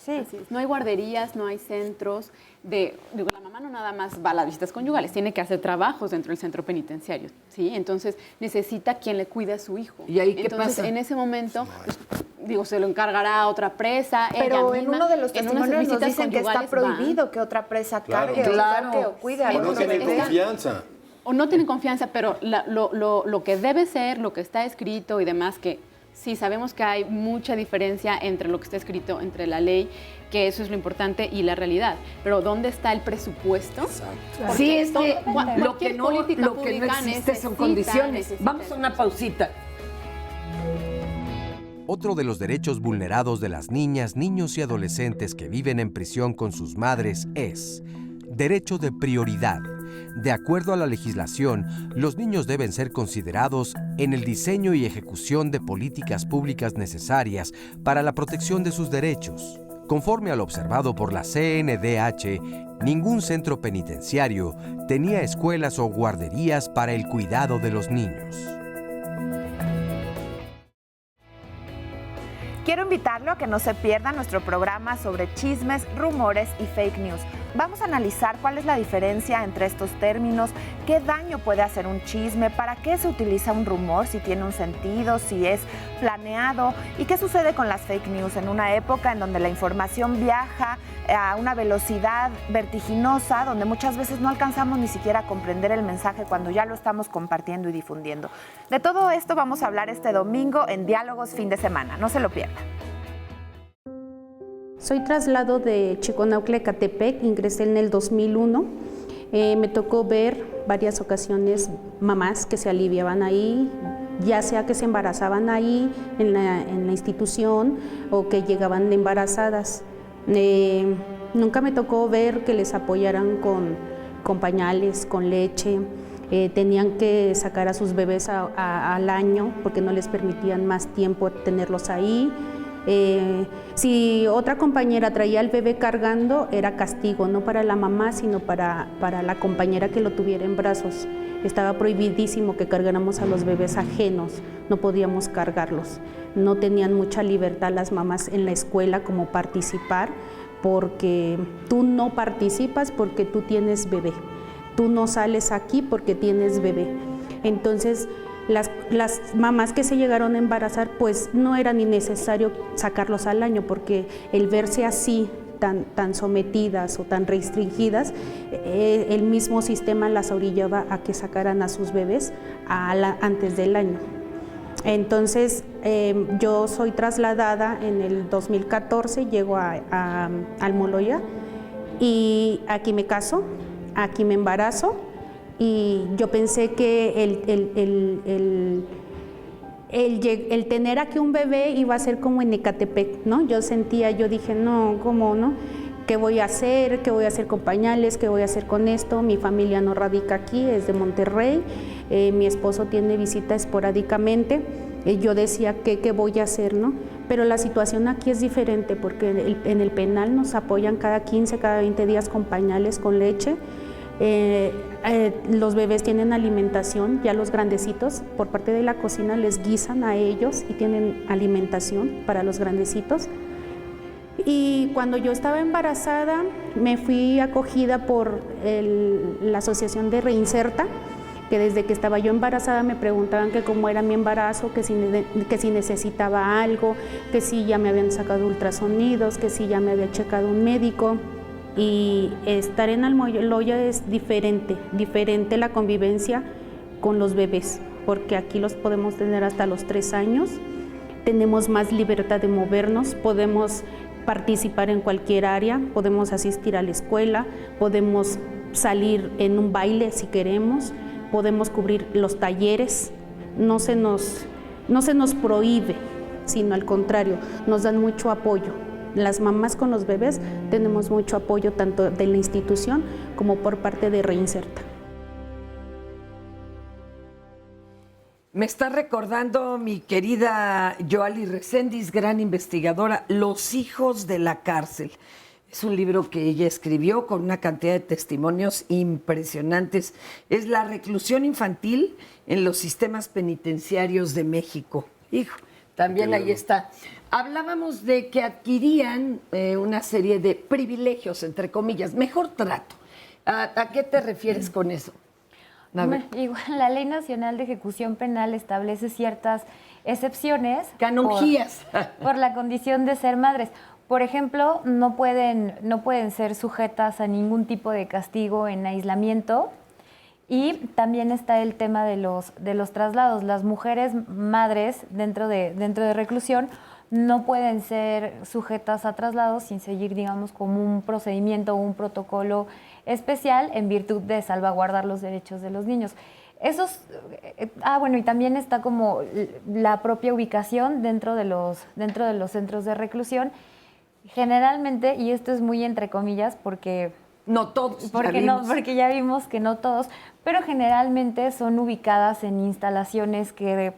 Sí. Así es. No hay guarderías, no hay centros la mamá no nada más va a las visitas conyugales, tiene que hacer trabajos dentro del centro penitenciario, ¿sí? Entonces necesita quien le cuide a su hijo. ¿Y ahí qué Entonces, pasa? en ese momento, se lo encargará a otra presa. Pero ella en misma, uno de los en unas testimonios nos visitas dicen que está conyugales van. prohibido que otra presa cargue, Claro. o saque o cuide a Sí, O no otro tienen bebé. confianza. O no tienen confianza, pero lo que debe ser, lo que está escrito y demás, que sí sabemos que hay mucha diferencia entre lo que está escrito, entre la ley, que eso es lo importante, y la realidad. Pero ¿dónde está el presupuesto? Exacto. Sí, es que Cualquier lo que no política existe son necesita- condiciones. necesita Vamos a una pausita. Otro de los derechos vulnerados de las niñas, niños y adolescentes que viven en prisión con sus madres es derecho de prioridad. De acuerdo a la legislación, los niños deben ser considerados en el diseño y ejecución de políticas públicas necesarias para la protección de sus derechos. Conforme a lo observado por la CNDH, ningún centro penitenciario tenía escuelas o guarderías para el cuidado de los niños. Quiero invitarlo a que no se pierda nuestro programa sobre chismes, rumores y fake news. Vamos a analizar cuál es la diferencia entre estos términos, qué daño puede hacer un chisme, para qué se utiliza un rumor, si tiene un sentido, si es planeado y qué sucede con las fake news en una época en donde la información viaja a una velocidad vertiginosa, donde muchas veces no alcanzamos ni siquiera a comprender el mensaje cuando ya lo estamos compartiendo y difundiendo. De todo esto vamos a hablar este domingo en Diálogos Fin de Semana. No se lo pierdan. Soy traslado de Chiconautle, Ecatepec, ingresé en el 2001. Me tocó ver varias ocasiones mamás que se aliviaban ahí, ya sea que se embarazaban ahí en la institución o que llegaban embarazadas. Nunca me tocó ver que les apoyaran con pañales, con leche. Tenían que sacar a sus bebés al año porque no les permitían más tiempo tenerlos ahí. Si otra compañera traía al bebé cargando, era castigo, no para la mamá, sino para la compañera que lo tuviera en brazos. Estaba prohibidísimo que cargáramos a los bebés ajenos, no podíamos cargarlos. No tenían mucha libertad las mamás en la escuela como participar, porque tú no participas porque tú tienes bebé. Tú no sales aquí porque tienes bebé. Entonces, las mamás que se llegaron a embarazar, pues no era ni necesario sacarlos al año, porque el verse así, tan sometidas o tan restringidas, el mismo sistema las orillaba a que sacaran a sus bebés antes del año. Entonces, yo soy trasladada en el 2014, llego a Almoloya y aquí me caso, aquí me embarazo. Y yo pensé que el tener aquí un bebé iba a ser como en Ecatepec, ¿no? Yo dije, no, ¿cómo no? ¿Qué voy a hacer? ¿Qué voy a hacer con pañales? ¿Qué voy a hacer con esto? Mi familia no radica aquí, es de Monterrey. Mi esposo tiene visita esporádicamente. Yo decía, ¿qué voy a hacer, no? Pero la situación aquí es diferente porque en el penal nos apoyan cada 15, cada 20 días con pañales, con leche. Los bebés tienen alimentación, ya los grandecitos, por parte de la cocina les guisan a ellos y tienen alimentación para los grandecitos. Y cuando yo estaba embarazada, me fui acogida por la asociación de Reinserta, que desde que estaba yo embarazada me preguntaban que cómo era mi embarazo, que si necesitaba algo, que si ya me habían sacado ultrasonidos, que si ya me había checado un médico. Y estar en Almoloya es diferente la convivencia con los bebés, porque aquí los podemos tener hasta los 3 años, tenemos más libertad de movernos, podemos participar en cualquier área, podemos asistir a la escuela, podemos salir en un baile si queremos, podemos cubrir los talleres, no se nos prohíbe, sino al contrario, nos dan mucho apoyo. Las mamás con los bebés tenemos mucho apoyo tanto de la institución como por parte de Reinserta. Me está recordando mi querida Yoali Reséndiz, gran investigadora, Los hijos de la cárcel. Es un libro que ella escribió con una cantidad de testimonios impresionantes. Es la reclusión infantil en los sistemas penitenciarios de México. Hijo, también ahí está. Hablábamos de que adquirían una serie de privilegios, entre comillas, mejor trato. ¿A qué te refieres con eso? Bueno, igual la Ley Nacional de Ejecución Penal establece ciertas excepciones. Canonjías. Por la condición de ser madres. Por ejemplo, no pueden ser sujetas a ningún tipo de castigo en aislamiento. Y también está el tema de los traslados. Las mujeres madres dentro de reclusión no pueden ser sujetas a traslados sin seguir, digamos, como un procedimiento o un protocolo especial en virtud de salvaguardar los derechos de los niños. Bueno, y también está como la propia ubicación dentro de los centros de reclusión. Generalmente, y esto es muy entre comillas porque no todos, porque ya vimos que no todos, pero generalmente son ubicadas en instalaciones que,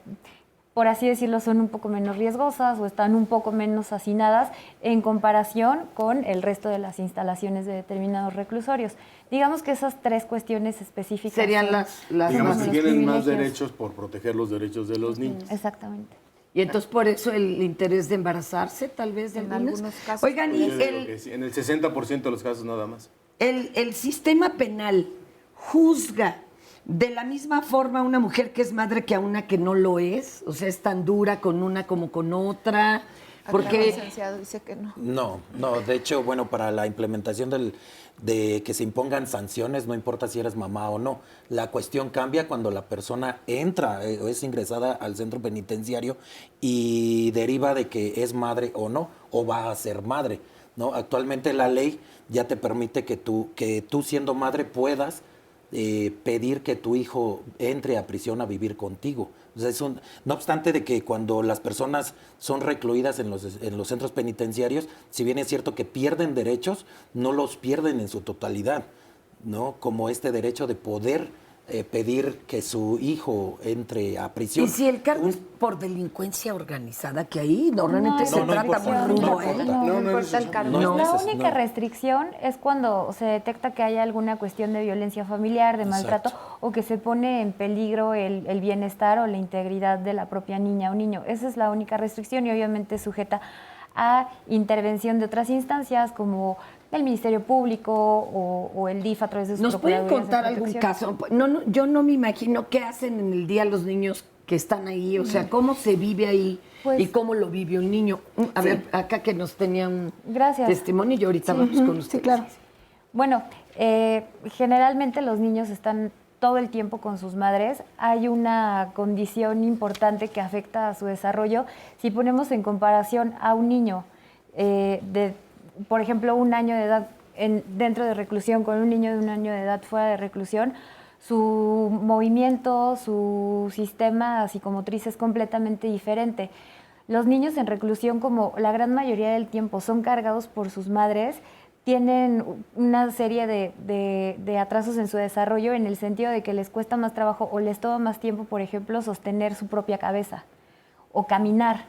por así decirlo, son un poco menos riesgosas o están un poco menos hacinadas en comparación con el resto de las instalaciones de determinados reclusorios. Digamos que esas 3 cuestiones específicas serían las digamos que tienen más derechos por proteger los derechos de los niños. Exactamente. Y entonces por eso el interés de embarazarse, tal vez, de algunos casos. Oigan, y en el 60% de los casos nada más. El sistema penal juzga de la misma forma a una mujer que es madre que a una que no lo es, o sea, es tan dura con una como con otra. Porque el licenciado dice que no. No, de hecho, bueno, para la implementación de que se impongan sanciones, no importa si eres mamá o no. La cuestión cambia cuando la persona entra o es ingresada al centro penitenciario y deriva de que es madre o no, o va a ser madre, ¿no? Actualmente la ley ya te permite que tú siendo madre puedas pedir que tu hijo entre a prisión a vivir contigo. O sea, no obstante de que cuando las personas son recluidas en los centros penitenciarios, si bien es cierto que pierden derechos, no los pierden en su totalidad, ¿no? Como este derecho de poder pedir que su hijo entre a prisión. Y si el cargo es por delincuencia organizada, que ahí normalmente se trata muy rudo, No importa el cargo. La única restricción es cuando se detecta que hay alguna cuestión de violencia familiar, de maltrato, o que se pone en peligro el bienestar o la integridad de la propia niña o niño. Esa es la única restricción y obviamente sujeta a intervención de otras instancias como el Ministerio Público o el DIF a través de sus ¿Nos pueden contar algún caso? Yo no me imagino qué hacen en el día los niños que están ahí, o sea, cómo se vive ahí y cómo lo vive un niño. A ver, acá que nos tenía un testimonio y ahorita vamos con ustedes. Sí, claro. Bueno, generalmente los niños están todo el tiempo con sus madres. Hay una condición importante que afecta a su desarrollo. Si ponemos en comparación a un niño por ejemplo, 1 año de edad dentro de reclusión con un niño de 1 año de edad fuera de reclusión, su movimiento, su sistema psicomotriz es completamente diferente. Los niños en reclusión, como la gran mayoría del tiempo son cargados por sus madres, tienen una serie de atrasos en su desarrollo en el sentido de que les cuesta más trabajo o les toma más tiempo, por ejemplo, sostener su propia cabeza o caminar,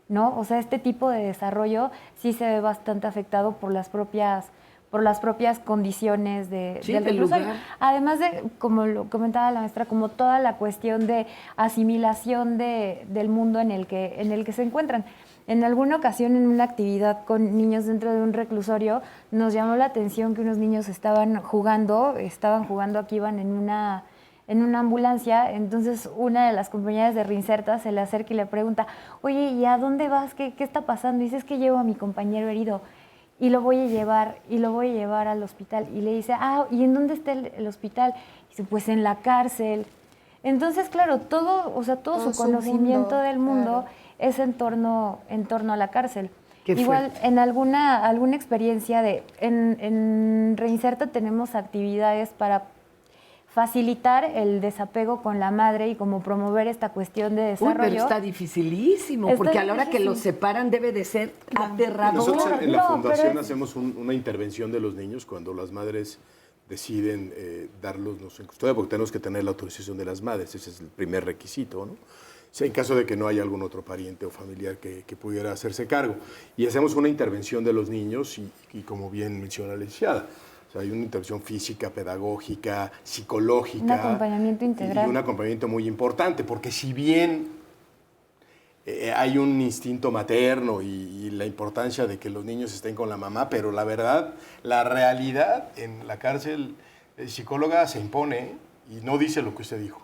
¿no? O sea, este tipo de desarrollo sí se ve bastante afectado por las propias condiciones del reclusorio. Además de, como lo comentaba la maestra, como toda la cuestión de asimilación del mundo en el que se encuentran. En alguna ocasión, en una actividad con niños dentro de un reclusorio, nos llamó la atención que unos niños estaban jugando aquí, iban en una ambulancia. Entonces una de las compañeras de Reinserta se le acerca y le pregunta: oye, ¿y a dónde vas? ¿Qué está pasando? Y dice: es que llevo a mi compañero herido y lo voy a llevar al hospital. Y le dice: ¿y en dónde está el hospital? Y dice: pues en la cárcel. Entonces, claro, todo su conocimiento del mundo es en torno a la cárcel. Igual, en alguna experiencia en Reinserta tenemos actividades para facilitar el desapego con la madre y como promover esta cuestión de desarrollo. Pero está dificilísimo, porque a la hora que los separan debe de ser aterrador. Nosotros en la fundación hacemos una intervención de los niños cuando las madres deciden darlos en custodia, porque tenemos que tener la autorización de las madres, ese es el primer requisito, ¿no? Si en caso de que no haya algún otro pariente o familiar que pudiera hacerse cargo. Y hacemos una intervención de los niños y como bien menciona la licenciada, o sea, hay una intervención física, pedagógica, psicológica. Un acompañamiento integral. Y un acompañamiento muy importante, porque si bien hay un instinto materno y la importancia de que los niños estén con la mamá, pero la verdad, la realidad en la cárcel, el psicóloga se impone y no dice lo que usted dijo.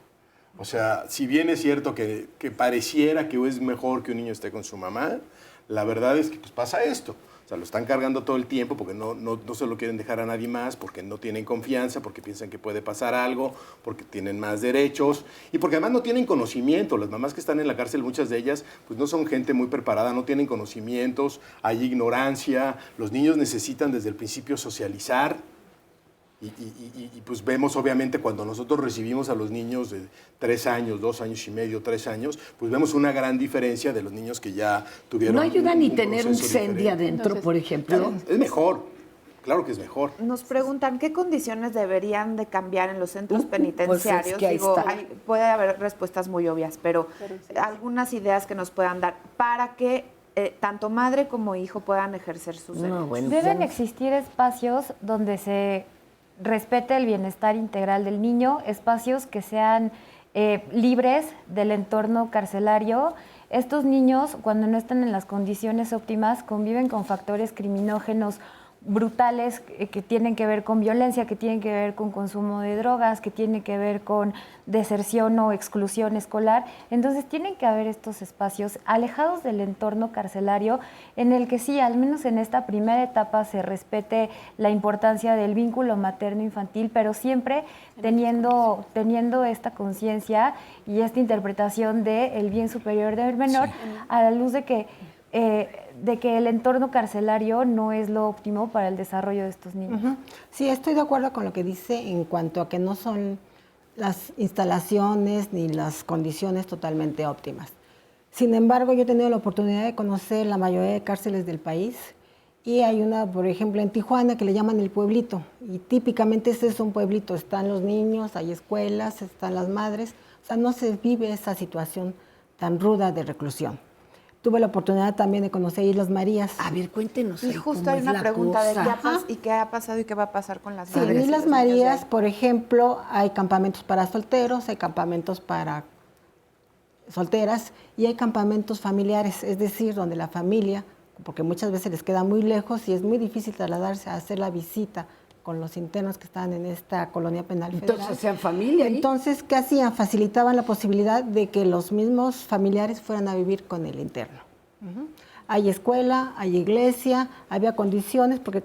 O sea, si bien es cierto que pareciera que es mejor que un niño esté con su mamá, la verdad es que pues, pasa esto. O sea, lo están cargando todo el tiempo porque no se lo quieren dejar a nadie más, porque no tienen confianza, porque piensan que puede pasar algo, porque tienen más derechos y porque además no tienen conocimiento. Las mamás que están en la cárcel, muchas de ellas, pues no son gente muy preparada, no tienen conocimientos, hay ignorancia. Los niños necesitan desde el principio socializar Y pues vemos obviamente cuando nosotros recibimos a los niños de 3 años, 2 años y medio, 3 años, pues vemos una gran diferencia de los niños que ya tuvieron. ¿No ayuda ni tener un proceso CENDI diferente. adentro, Entonces, por ejemplo? Es mejor, claro que es mejor. Nos preguntan qué condiciones deberían de cambiar en los centros penitenciarios. pues es que ahí Digo, está. puede haber respuestas muy obvias, pero algunas ideas que nos puedan dar para que tanto madre como hijo puedan ejercer sus derechos. No, bueno, Deben ya- existir espacios donde se respete el bienestar integral del niño, espacios que sean libres del entorno carcelario. Estos niños, cuando no están en las condiciones óptimas, conviven con factores criminógenos brutales que tienen que ver con violencia, que tienen que ver con consumo de drogas, que tienen que ver con deserción o exclusión escolar. Entonces tienen que haber estos espacios alejados del entorno carcelario en el que sí, al menos en esta primera etapa, se respete la importancia del vínculo materno-infantil, pero siempre teniendo esta conciencia y esta interpretación del bien superior del menor, a la luz de que el entorno carcelario no es lo óptimo para el desarrollo de estos niños. Sí, estoy de acuerdo con lo que dice en cuanto a que no son las instalaciones ni las condiciones totalmente óptimas. Sin embargo, yo he tenido la oportunidad de conocer la mayoría de cárceles del país y hay una, por ejemplo, en Tijuana que le llaman el pueblito y típicamente ese es un pueblito, están los niños, hay escuelas, están las madres, o sea, no se vive esa situación tan ruda de reclusión. Tuve la oportunidad también de conocer Islas Marías. A ver, cuéntenos. Y ahí justo cómo hay es una la pregunta de cosa. qué ha pasado y qué va a pasar con las Sí, madres. en y Islas los niños de Marías, ahí. por ejemplo, hay campamentos para solteros, hay campamentos para solteras y hay campamentos familiares, es decir, donde la familia, porque muchas veces les queda muy lejos y es muy difícil trasladarse a hacer la visita con los internos que están en esta colonia penal federal. Entonces hacían familia ahí. Entonces, ¿qué hacían? Facilitaban la posibilidad de que los mismos familiares fueran a vivir con el interno. Hay escuela, hay iglesia, había condiciones, porque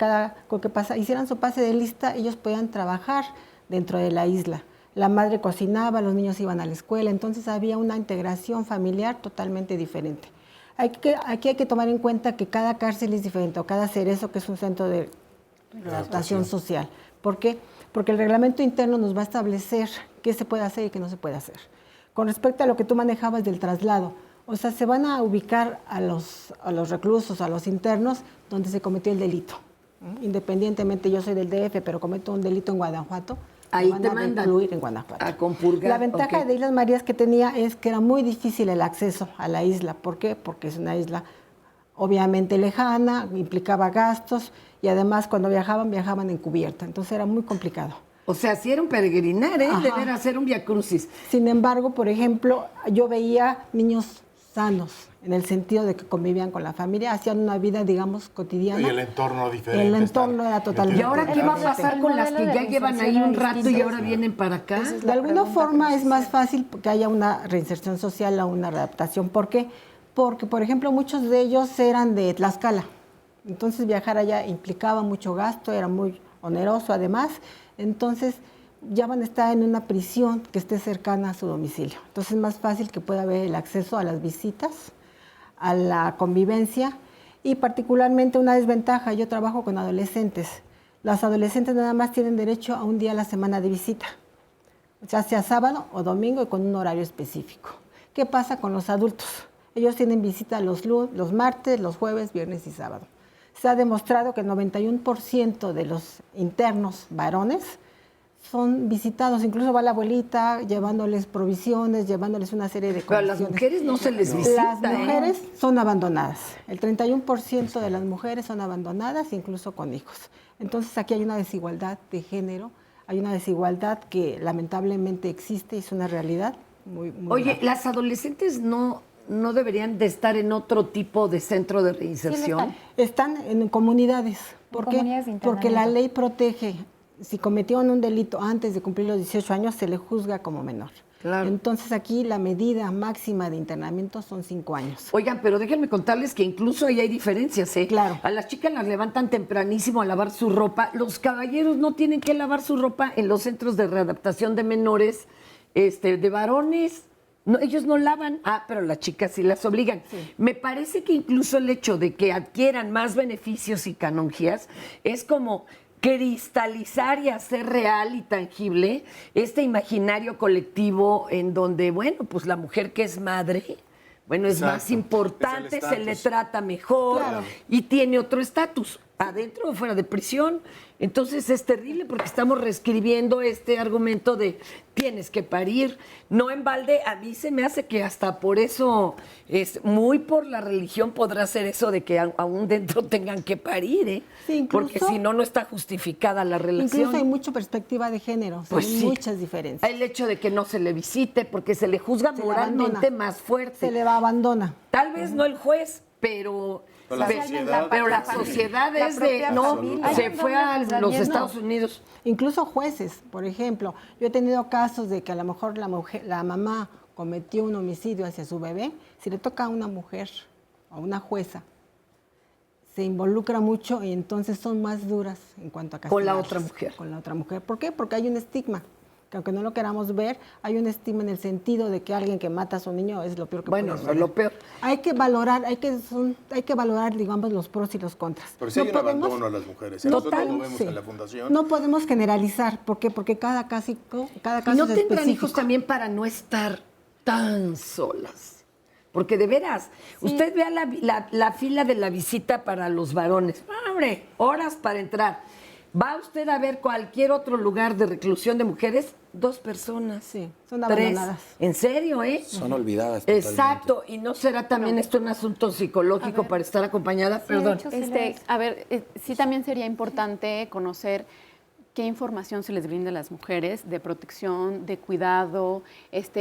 hicieran su pase de lista, ellos podían trabajar dentro de la isla. La madre cocinaba, los niños iban a la escuela, entonces había una integración familiar totalmente diferente. Aquí hay que tomar en cuenta que cada cárcel es diferente, o cada cerezo, que es un centro de adaptación social. ¿Por qué? Porque el reglamento interno nos va a establecer qué se puede hacer y qué no se puede hacer. Con respecto a lo que tú manejabas del traslado, o sea, se van a ubicar a los reclusos, a los internos, donde se cometió el delito. Independientemente, yo soy del DF, pero cometo un delito en Guanajuato, Ahí me te van a mandan recluir en Guanajuato. a compurgar. La ventaja ok. de Islas Marías que tenía es que era muy difícil el acceso a la isla. ¿Por qué? Porque es una isla obviamente lejana, implicaba gastos y además cuando viajaban en cubierta. Entonces era muy complicado. O sea, si era un peregrinar, Ajá. deber hacer un viacrucis. Sin embargo, por ejemplo, yo veía niños sanos, en el sentido de que convivían con la familia, hacían una vida, digamos, cotidiana. Y el entorno diferente. El entorno era totalmente ¿Y ahora qué va a diferente. pasar con las que ya llevan ahí un rato y ahora vienen para acá? De alguna forma es más fácil que haya una reinserción social o una readaptación. ¿Por qué? Porque, por ejemplo, muchos de ellos eran de Tlaxcala. Entonces viajar allá implicaba mucho gasto, era muy oneroso además. Entonces ya van a estar en una prisión que esté cercana a su domicilio. Entonces es más fácil que pueda haber el acceso a las visitas, a la convivencia y particularmente una desventaja, yo trabajo con adolescentes. Los adolescentes nada más tienen derecho a un día a la semana de visita, ya sea sábado o domingo y con un horario específico. ¿Qué pasa con los adultos? Ellos tienen visita los martes, los jueves, viernes y sábado. Se ha demostrado que el 91% de los internos varones son visitados, incluso va la abuelita llevándoles provisiones, llevándoles una serie de Pero a las condiciones. mujeres no se les visita. Las mujeres son abandonadas. El 31% de las mujeres son abandonadas, incluso con hijos. Entonces aquí hay una desigualdad de género, hay una desigualdad que lamentablemente existe y es una realidad muy Oye, grave. las adolescentes no deberían de estar en otro tipo de centro de reinserción. Están en comunidades. ¿Por qué? comunidades de Porque la internamiento. ley protege. Si cometieron un delito antes de cumplir los 18 años, se le juzga como menor. Claro. Entonces aquí la medida máxima de internamiento son 5 años. Oigan, pero déjenme contarles que incluso ahí hay diferencias, ¿eh? Claro. A las chicas las levantan tempranísimo a lavar su ropa. Los caballeros no tienen que lavar su ropa en los centros de readaptación de menores, de varones. No, ellos no lavan. Ah, pero las chicas sí las obligan. Sí. Me parece que incluso el hecho de que adquieran más beneficios y canonjías es como cristalizar y hacer real y tangible este imaginario colectivo en donde, bueno, pues la mujer que es madre, bueno, es Exacto. más importante, Es el se le estatus. trata mejor Claro. y tiene otro estatus, adentro o fuera de prisión. Entonces es terrible porque estamos reescribiendo este argumento de tienes que parir. No en balde, a mí se me hace que hasta por eso, es muy por la religión podrá ser eso de que aún dentro tengan que parir, ¿eh? Sí, incluso- porque si no, no está justificada la relación. Incluso hay mucha perspectiva de género, Pues hay sí. muchas diferencias. El hecho de que no se le visite porque se le juzga Se le moralmente abandona. más fuerte. Se le abandona. Tal vez no el juez, pero Pero la sociedad- pero la sociedad La es de propia no, familia. se Hay un fue doble a los juzgamiento. Estados Unidos. Incluso jueces, por ejemplo, yo he tenido casos de que a lo mejor la mamá cometió un homicidio hacia su bebé, si le toca a una mujer o a una jueza, se involucra mucho y entonces son más duras en cuanto a Con la castigarlas. otra mujer. Con la otra mujer. ¿Por qué? Porque hay un estigma. Que aunque no lo queramos ver, hay un estigma en el sentido de que alguien que mata a su niño es lo peor que Bueno, puede no, hacer. lo peor. Hay que valorar, digamos, los pros y los contras. Pero sí hay un podemos- abandono a las mujeres. No Nosotros lo tan- vemos sí. en la fundación. No podemos generalizar. ¿Por qué? Porque cada caso ¿Y es no tendrán específico. hijos también para no estar tan solas? Porque de veras, usted vea la fila de la visita para los varones. ¡Hombre! Horas para entrar. Va usted a ver cualquier otro lugar de reclusión de mujeres, 2 personas. Sí, son 3. abandonadas. ¿En serio, eh? Son olvidadas totalmente. Exacto. ¿Y no será también esto un asunto psicológico para estar acompañada? Perdón. A ver, sí también sería importante conocer qué información se les brinda a las mujeres de protección, de cuidado,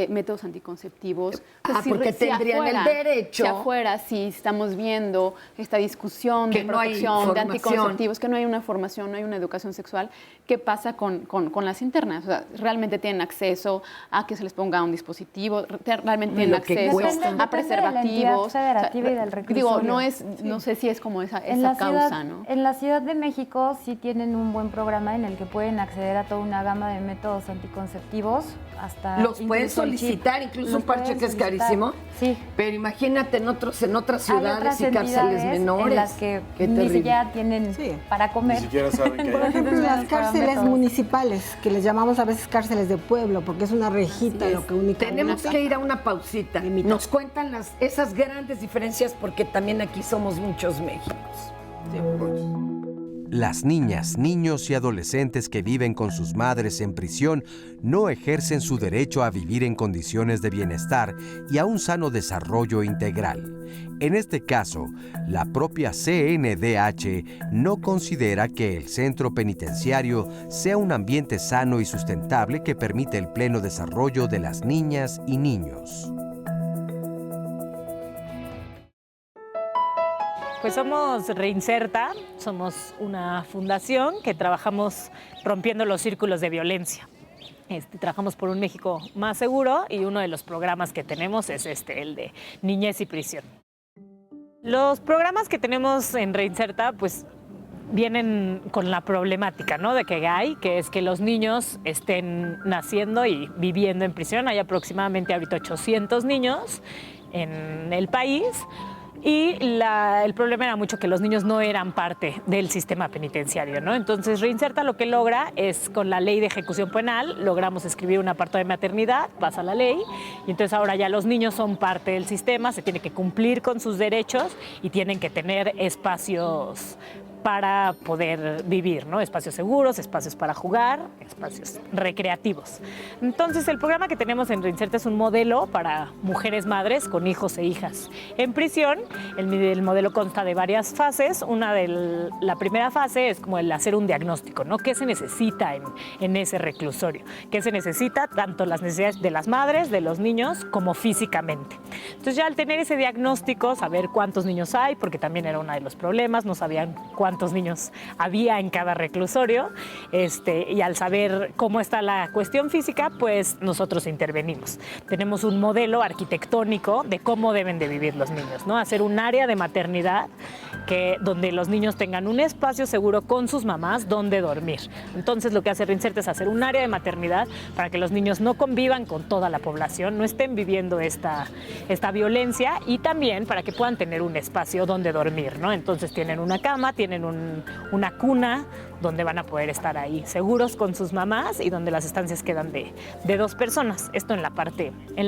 métodos anticonceptivos. Porque tendrían el derecho. Si afuera, si estamos viendo esta discusión Que de no hay protección, de formación. anticonceptivos, que no hay una formación, no hay una educación sexual, ¿qué pasa con las internas? O sea, ¿realmente tienen acceso a que se les ponga un dispositivo? ¿Realmente tienen Lo que acceso cuesta. a Depende de la preservativos? entidad federativa y del Digo, reclusorio. no sé si es como esa En la causa, ciudad, ¿no? En la Ciudad de México sí tienen un buen programa en el que pueden acceder a toda una gama de métodos anticonceptivos hasta Los pueden incluso el chip. solicitar, incluso Los un parche pueden que es solicitar. carísimo. Sí. Pero imagínate en otras Hay ciudades otras y cárceles entidades menores. en las que Qué ni terrible. siquiera tienen Sí. para comer. Ni siquiera saben que hay. Por ejemplo, Entonces, las cárceles métodos. municipales, que les llamamos a veces cárceles de pueblo, porque es una rejita lo que única. Tenemos que ir a una pausita. Limita. Nos cuentan esas grandes diferencias porque también aquí somos muchos Méxicos. Las niñas, niños y adolescentes que viven con sus madres en prisión no ejercen su derecho a vivir en condiciones de bienestar y a un sano desarrollo integral. En este caso, la propia CNDH no considera que el centro penitenciario sea un ambiente sano y sustentable que permite el pleno desarrollo de las niñas y niños. Pues somos Reinserta, somos una fundación que trabajamos rompiendo los círculos de violencia. Trabajamos por un México más seguro y uno de los programas que tenemos es el de niñez y prisión. Los programas que tenemos en Reinserta pues vienen con la problemática, ¿no?, de que hay, que es que los niños estén naciendo y viviendo en prisión. Hay aproximadamente ahorita 800 niños en el país. Y el problema era mucho que los niños no eran parte del sistema penitenciario, ¿no? Entonces, Reinserta lo que logra es, con la ley de ejecución penal, logramos escribir un apartado de maternidad, pasa la ley, y entonces ahora ya los niños son parte del sistema, se tiene que cumplir con sus derechos y tienen que tener espacios para poder vivir, ¿no? Espacios seguros, espacios para jugar, espacios recreativos. Entonces, el programa que tenemos en Reinserta es un modelo para mujeres madres con hijos e hijas en prisión. El modelo consta de varias fases. La primera fase es como el hacer un diagnóstico, ¿no? ¿Qué se necesita en ese reclusorio? ¿Qué se necesita? Tanto las necesidades de las madres, de los niños, como físicamente. Entonces, ya al tener ese diagnóstico, saber cuántos niños hay, porque también era uno de los problemas, no sabían cuántos niños había en cada reclusorio, y al saber cómo está la cuestión física, pues nosotros intervenimos. Tenemos un modelo arquitectónico de cómo deben de vivir los niños, ¿no? Hacer un área de maternidad donde los niños tengan un espacio seguro con sus mamás donde dormir. Entonces, lo que hace Reinserta es hacer un área de maternidad para que los niños no convivan con toda la población, no estén viviendo esta violencia, y también para que puedan tener un espacio donde dormir, ¿no? Entonces, tienen una cama, tienen tienen una cuna donde van a poder estar ahí seguros con sus mamás y donde las estancias quedan de 2 personas. Esto en la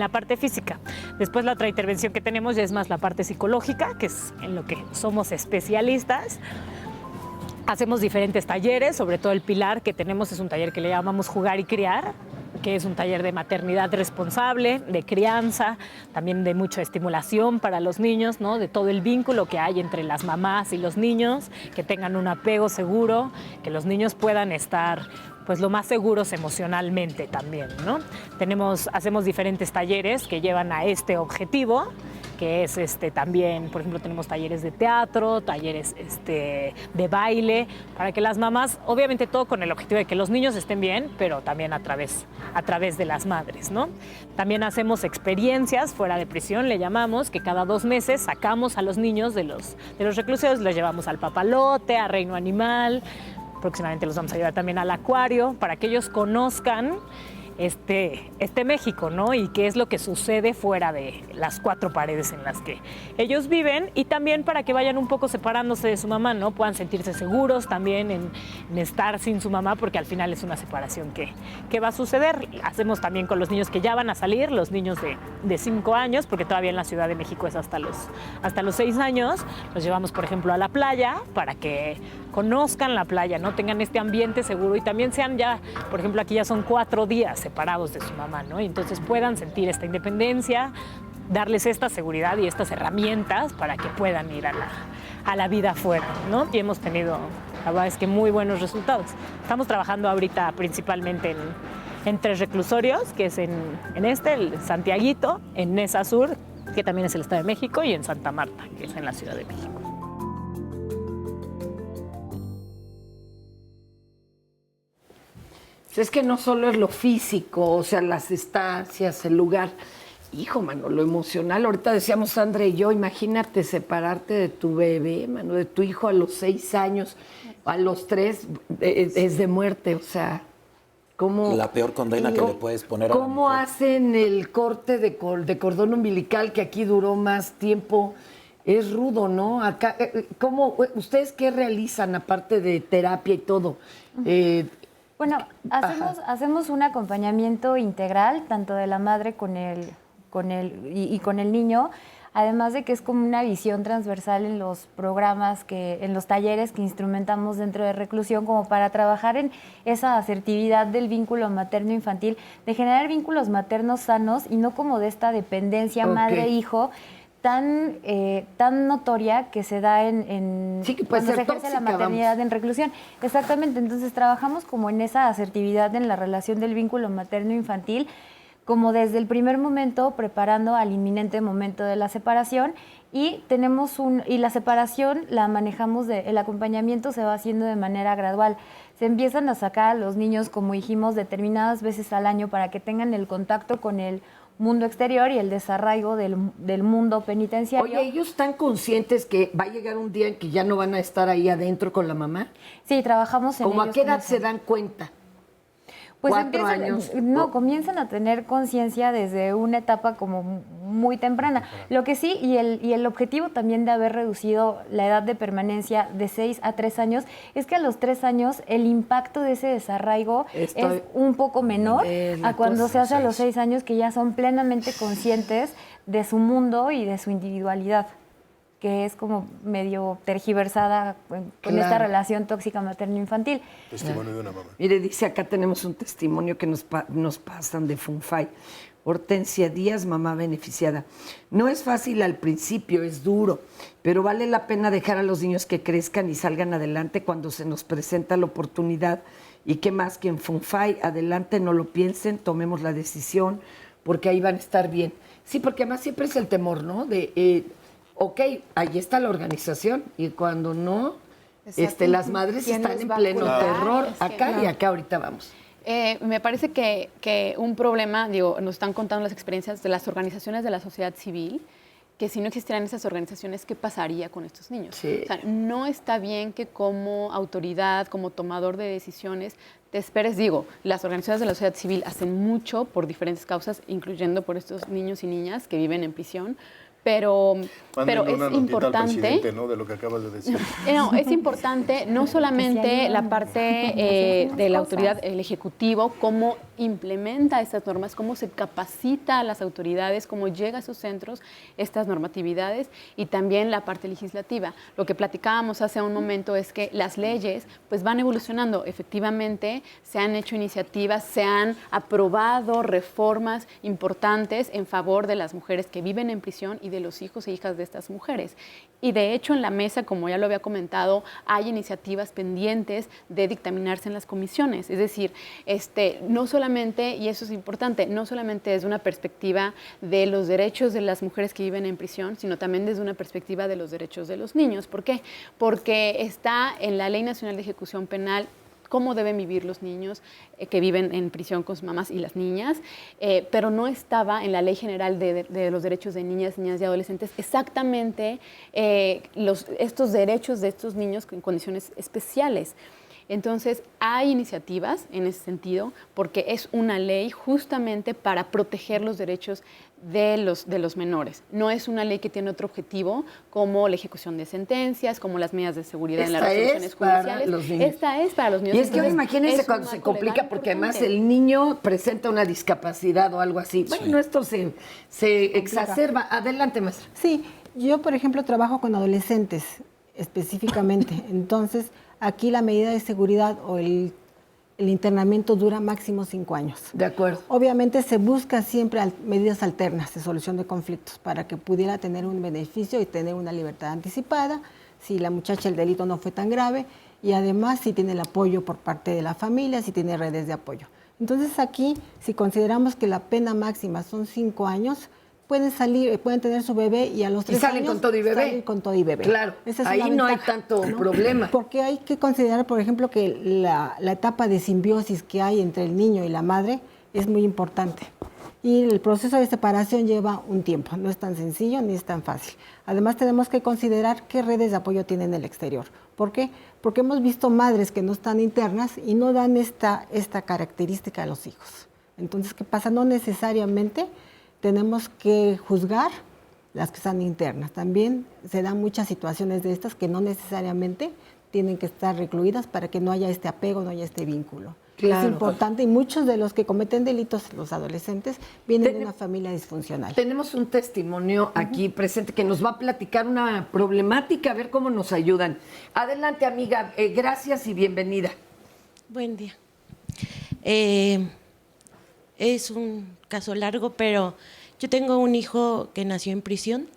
parte física. Después la otra intervención que tenemos ya es más la parte psicológica, que es en lo que somos especialistas. Hacemos diferentes talleres, sobre todo el pilar que tenemos es un taller que le llamamos Jugar y Criar, que es un taller de maternidad responsable, de crianza, también de mucha estimulación para los niños, ¿no? De todo el vínculo que hay entre las mamás y los niños, que tengan un apego seguro, que los niños puedan estar pues lo más seguros emocionalmente también, ¿no? Hacemos diferentes talleres que llevan a este objetivo, que es también, por ejemplo, tenemos talleres de teatro, talleres de baile, para que las mamás, obviamente todo con el objetivo de que los niños estén bien, pero también a través de las madres, ¿no? También hacemos experiencias fuera de prisión, le llamamos, que cada 2 meses sacamos a los niños de los reclusorios, los llevamos al papalote, a Reino Animal, próximamente los vamos a llevar también al acuario, para que ellos conozcan este México, ¿no? Y qué es lo que sucede fuera de las 4 paredes en las que ellos viven, y también para que vayan un poco separándose de su mamá, ¿no? Puedan sentirse seguros también en estar sin su mamá, porque al final es una separación que va a suceder. Hacemos también con los niños que ya van a salir, los niños de 5 años, porque todavía en la Ciudad de México es hasta los 6 años. Los llevamos, por ejemplo, a la playa para que conozcan la playa, ¿no? Tengan este ambiente seguro y también sean ya, por ejemplo, aquí ya son 4 días separados de su mamá, ¿no? Y entonces puedan sentir esta independencia, darles esta seguridad y estas herramientas para que puedan ir a la vida afuera, ¿no? Y hemos tenido, la verdad es que muy buenos resultados. Estamos trabajando ahorita principalmente en 3 reclusorios, que es en el Santiaguito, en Nesa Sur, que también es el Estado de México, y en Santa Marta, que es en la Ciudad de México. Es que no solo es lo físico, o sea, las estancias, el lugar. Hijo, mano, lo emocional. Ahorita decíamos Sandra y yo, imagínate separarte de tu bebé, mano, de tu hijo a los 6 años, a los 3, es de muerte, o sea, ¿cómo? La peor condena que le puedes poner a una ¿Cómo mujer. hacen el corte de cordón umbilical, que aquí duró más tiempo? Es rudo, ¿no? Acá, ¿cómo, ustedes qué realizan, aparte de terapia y todo? Bueno, hacemos un acompañamiento integral, tanto de la madre con el niño, además de que es como una visión transversal en los programas, en los talleres que instrumentamos dentro de reclusión, como para trabajar en esa asertividad del vínculo materno-infantil, de generar vínculos maternos sanos y no como de esta dependencia madre-hijo tan notoria que se da sí, que cuando se ejerce la maternidad en reclusión. Exactamente, entonces trabajamos como en esa asertividad en la relación del vínculo materno-infantil, como desde el primer momento preparando al inminente momento de la separación, y la separación la manejamos, el acompañamiento se va haciendo de manera gradual. Se empiezan a sacar a los niños, como dijimos, determinadas veces al año para que tengan el contacto con el mundo exterior y el desarraigo del mundo penitenciario. Oye, ¿ellos están conscientes que va a llegar un día en que ya no van a estar ahí adentro con la mamá? Sí, trabajamos en ¿Cómo ellos. a qué edad se dan cuenta? Pues 4 años. comienzan a tener conciencia desde una etapa como muy temprana. Lo que sí, y el objetivo también de haber reducido la edad de permanencia de 6 a 3 años, es que a los 3 años el impacto de ese desarraigo es un poco menor a cuando se hace a los 6 años, que ya son plenamente conscientes de su mundo y de su individualidad, que es como medio tergiversada con esta relación tóxica materno-infantil. Testimonio de una mamá. Mire, dice acá tenemos un testimonio que nos pasan de Funfay. Hortensia Díaz, mamá beneficiada. No es fácil al principio, es duro, pero vale la pena dejar a los niños que crezcan y salgan adelante cuando se nos presenta la oportunidad. Y qué más que en Funfay, adelante, no lo piensen, tomemos la decisión, porque ahí van a estar bien. Sí, porque además siempre es el temor, ¿no? Ok, ahí está la organización, y cuando no, las madres están en pleno terror, acá y acá ahorita vamos. Me parece que un problema, nos están contando las experiencias de las organizaciones de la sociedad civil, que si no existieran esas organizaciones, ¿qué pasaría con estos niños? Sí. O sea, no está bien que como autoridad, como tomador de decisiones, te esperes. Las organizaciones de la sociedad civil hacen mucho por diferentes causas, incluyendo por estos niños y niñas que viven en prisión, pero Mándenle una es notita al importante. presidente, ¿no? De lo que acabas de decir. No, es importante no solamente la parte de la autoridad, el Ejecutivo, cómo implementa estas normas, cómo se capacita a las autoridades, cómo llega a sus centros estas normatividades, y también la parte legislativa. Lo que platicábamos hace un momento es que las leyes pues van evolucionando. Efectivamente, se han hecho iniciativas, se han aprobado reformas importantes en favor de las mujeres que viven en prisión y de los hijos e hijas de estas mujeres. Y de hecho en la mesa, como ya lo había comentado, hay iniciativas pendientes de dictaminarse en las comisiones. Es decir, no solamente, y eso es importante, no solamente desde una perspectiva de los derechos de las mujeres que viven en prisión, sino también desde una perspectiva de los derechos de los niños. ¿Por qué? Porque está en la Ley Nacional de Ejecución Penal cómo deben vivir los niños que viven en prisión con sus mamás y las niñas, pero no estaba en la Ley General de los Derechos de Niñas y Adolescentes exactamente estos derechos de estos niños en condiciones especiales. Entonces, hay iniciativas en ese sentido, porque es una ley justamente para proteger los derechos de los menores. No es una ley que tiene otro objetivo, como la ejecución de sentencias, como las medidas de seguridad en las resoluciones judiciales. Esta es para los niños. Y es que imagínense cuando se complica, porque además el niño presenta una discapacidad o algo así. Bueno, esto se exacerba. Adelante, maestra. Sí, yo, por ejemplo, trabajo con adolescentes específicamente. Entonces, aquí la medida de seguridad o el internamiento dura máximo 5 años. De acuerdo. Obviamente se busca siempre medidas alternas de solución de conflictos para que pudiera tener un beneficio y tener una libertad anticipada, si la muchacha el delito no fue tan grave, y además si tiene el apoyo por parte de la familia, si tiene redes de apoyo. Entonces aquí, si consideramos que la pena máxima son 5 años, pueden tener su bebé y a los 3 años... salen con todo y bebé. Salen con todo y bebé. Claro, ahí no hay tanto problema. Porque hay que considerar, por ejemplo, que la etapa de simbiosis que hay entre el niño y la madre es muy importante. Y el proceso de separación lleva un tiempo, no es tan sencillo ni es tan fácil. Además, tenemos que considerar qué redes de apoyo tienen en el exterior. ¿Por qué? Porque hemos visto madres que no están internas y no dan esta característica a los hijos. Entonces, ¿qué pasa? No necesariamente tenemos que juzgar las que están internas. También se dan muchas situaciones de estas que no necesariamente tienen que estar recluidas para que no haya este apego, no haya este vínculo. Claro. Es importante, y muchos de los que cometen delitos, los adolescentes, vienen de una familia disfuncional. Tenemos un testimonio aquí presente que nos va a platicar una problemática, a ver cómo nos ayudan. Adelante, amiga, gracias y bienvenida. Buen día. Es un caso largo, pero yo tengo un hijo que nació en prisión.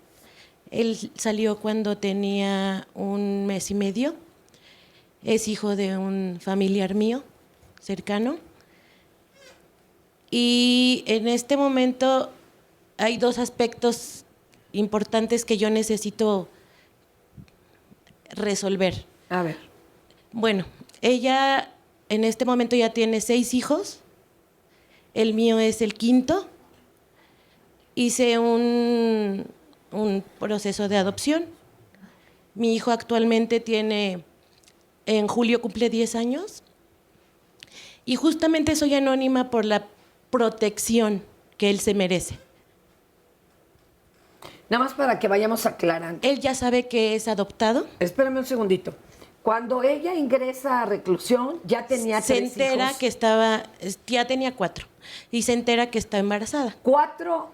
Él salió cuando tenía 1 mes y medio. Es hijo de un familiar mío cercano. Y en este momento hay 2 aspectos importantes que yo necesito resolver. A ver. Bueno, ella en este momento ya tiene 6 hijos. El mío es el 5º. Hice un proceso de adopción. Mi hijo actualmente en julio cumple 10 años. Y justamente soy anónima por la protección que él se merece. Nada más para que vayamos aclarando. Él ya sabe que es adoptado. Espérame un segundito. Cuando ella ingresa a reclusión, ya tenía 3 hijos. Se entera que ya tenía 4. Y se entera que está embarazada. 4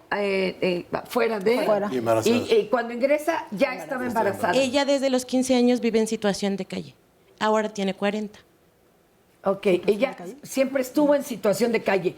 fuera de... Y embarazada. Y cuando ingresa, ya estaba embarazada. Ella desde los 15 años vive en situación de calle. Ahora tiene 40. Ok, ella siempre estuvo en situación de calle.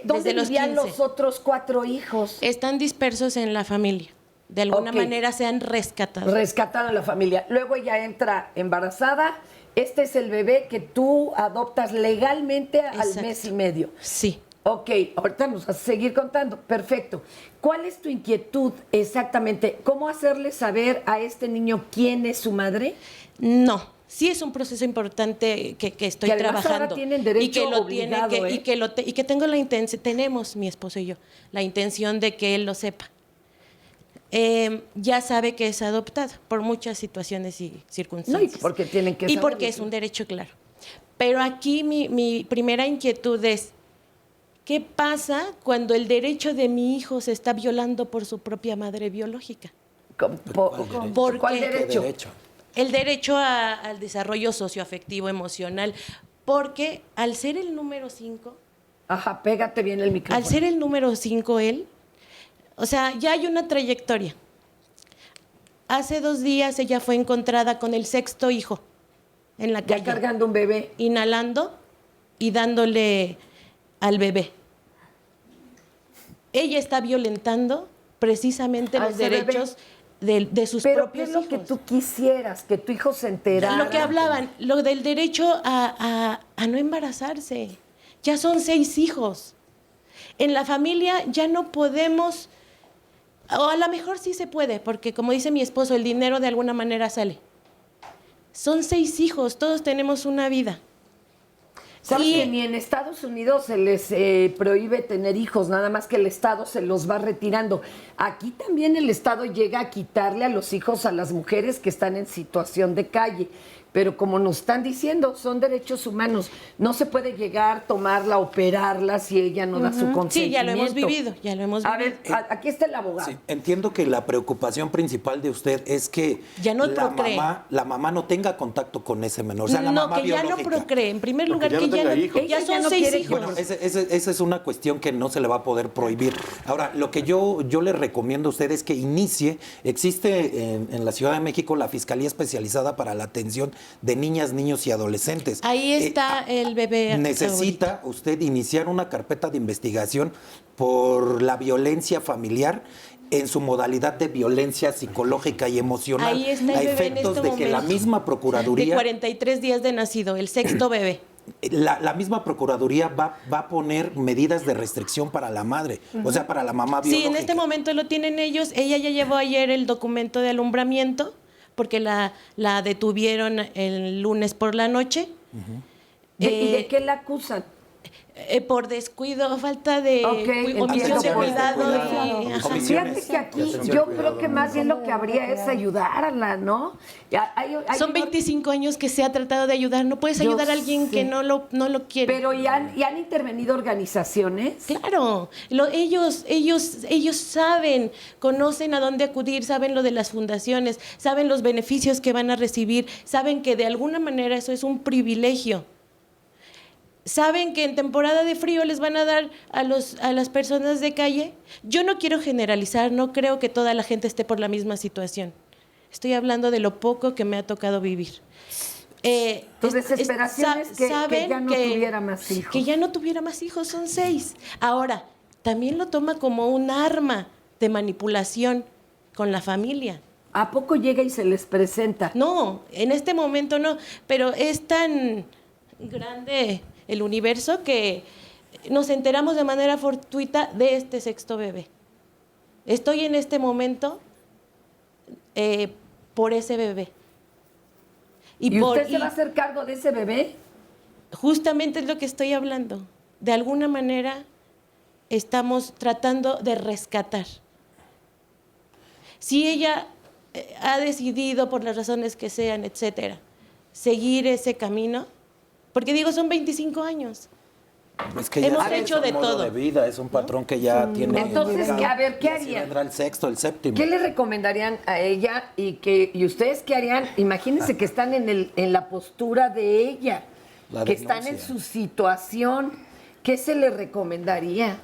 ¿Dónde vivían los otros 4 hijos? Están dispersos en la familia. De alguna manera se han rescatado. Rescatado en la familia. Luego ella entra embarazada. Este es el bebé que tú adoptas legalmente al mes y medio. Sí. Ok, ahorita nos vas a seguir contando. Perfecto. ¿Cuál es tu inquietud exactamente? ¿Cómo hacerle saber a este niño quién es su madre? No. Sí es un proceso importante que estoy trabajando. Ahora tienen derecho obligado, y que tengo la intención, tenemos mi esposo y yo, la intención de que él lo sepa. Ya sabe que es adoptado por muchas situaciones y circunstancias. No, y porque tienen que saberlo. Y porque es un derecho, claro. Pero aquí mi primera inquietud es, ¿qué pasa cuando el derecho de mi hijo se está violando por su propia madre biológica? ¿Cuál derecho? El derecho al desarrollo socioafectivo emocional, porque al ser el número 5... Ajá, pégate bien el micrófono. Al ser el número 5 él, o sea, ya hay una trayectoria. Hace 2 días ella fue encontrada con el 6º hijo en la calle. Ya cargando un bebé. Inhalando y dándole al bebé. Ella está violentando precisamente los derechos de sus Pero propios ¿qué es lo hijos. que tú quisieras? Que tu hijo se enterara. Lo que hablaban, lo del derecho a no embarazarse. Ya son 6 hijos. En la familia ya no podemos, o a lo mejor sí se puede, porque como dice mi esposo, el dinero de alguna manera sale. Son 6 hijos, todos tenemos una vida. ¿Sabes que ni en Estados Unidos se les prohíbe tener hijos, nada más que el Estado se los va retirando? Aquí también el Estado llega a quitarle a los hijos a las mujeres que están en situación de calle. Pero como nos están diciendo, son derechos humanos. No se puede llegar, tomarla, operarla si ella no da su consentimiento. Sí, ya lo hemos vivido, A ver, aquí está el abogado. Sí, entiendo que la preocupación principal de usted es que ya no la mamá no tenga contacto con ese menor. O sea, la no, mamá que biológica. ya no procree. En primer lugar, que ya son 6 hijos. Bueno, esa es una cuestión que no se le va a poder prohibir. Ahora, lo que yo le recomiendo a usted es que inicie, existe en la Ciudad de México la Fiscalía Especializada para la Atención de Niñas, Niños y Adolescentes. Ahí está el bebé. Necesita usted iniciar una carpeta de investigación por la violencia familiar en su modalidad de violencia psicológica y emocional. Ahí está el a bebé efectos en de este que la momento. misma Procuraduría... De 43 días de nacido, el 6º bebé. La misma Procuraduría va a poner medidas de restricción para la madre, o sea, para la mamá biológica. Sí, en este momento lo tienen ellos. Ella ya llevó ayer el documento de alumbramiento, porque la detuvieron el lunes por la noche. ¿Y de qué la acusan? Por descuido, falta de omisión de cuidado. Fíjate que aquí yo creo que más bien lo que habría es ayudarla, ¿no? Son 25 años que se ha tratado de ayudar. No puedes ayudar a alguien que no lo quiere. Pero ¿y han intervenido organizaciones? Claro, ellos saben, conocen a dónde acudir, saben lo de las fundaciones, saben los beneficios que van a recibir, saben que de alguna manera eso es un privilegio. ¿Saben que en temporada de frío les van a dar a las personas de calle? Yo no quiero generalizar, no creo que toda la gente esté por la misma situación. Estoy hablando de lo poco que me ha tocado vivir. Tu desesperación es que ya no tuviera más hijos. Que ya no tuviera más hijos, son 6. Ahora, también lo toma como un arma de manipulación con la familia. ¿A poco llega y se les presenta? No, en este momento no, pero es tan grande el universo que nos enteramos de manera fortuita de este 6º bebé. Estoy en este momento por ese bebé. ¿Y usted se va a hacer cargo de ese bebé? Justamente es lo que estoy hablando. De alguna manera estamos tratando de rescatar. Si ella ha decidido, por las razones que sean, etcétera, seguir ese camino, porque digo, son 25 años. Es que ya hemos hecho de todo. De vida, es un patrón que ya tiene. Entonces, a ver, ¿qué harían? Vendrá el 6º, el 7º. ¿Qué le recomendarían a ella y ustedes qué harían? Imagínense que están en la postura de ella, que están en su situación. ¿Qué se le recomendaría?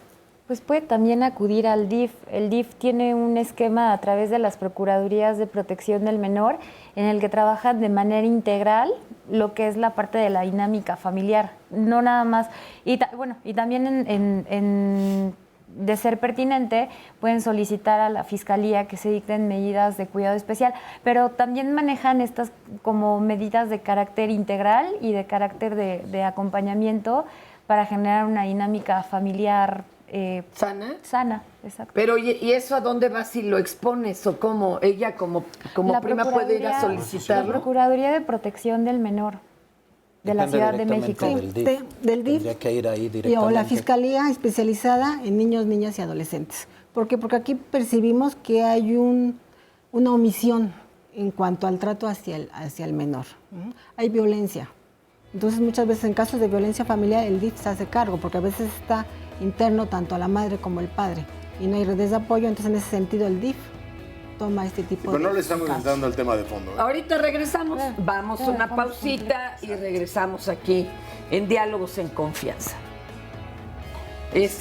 Pues puede también acudir al DIF. El DIF tiene un esquema a través de las Procuradurías de Protección del Menor en el que trabajan de manera integral lo que es la parte de la dinámica familiar, no nada más. Y también de ser pertinente, pueden solicitar a la Fiscalía que se dicten medidas de cuidado especial, pero también manejan estas como medidas de carácter integral y de carácter de acompañamiento para generar una dinámica familiar ¿sana? Sana, exacto. Pero ¿y eso a dónde va si lo expones o cómo? Ella como prima puede ir a solicitarlo. La Procuraduría de Protección del Menor de la Ciudad de México. Del DIF Tendría que ir ahí directamente. o la Fiscalía Especializada en Niños, Niñas y Adolescentes. ¿Por qué? Porque aquí percibimos que hay una omisión en cuanto al trato hacia el menor. Hay violencia. Entonces, muchas veces en casos de violencia familiar, el DIF se hace cargo, porque a veces está interno tanto a la madre como al padre y no hay redes de apoyo, entonces en ese sentido el DIF toma este tipo de Pero no le estamos casos. entrando al tema de fondo. Ahorita regresamos, vamos a una pausita y regresamos aquí en Diálogos en Confianza.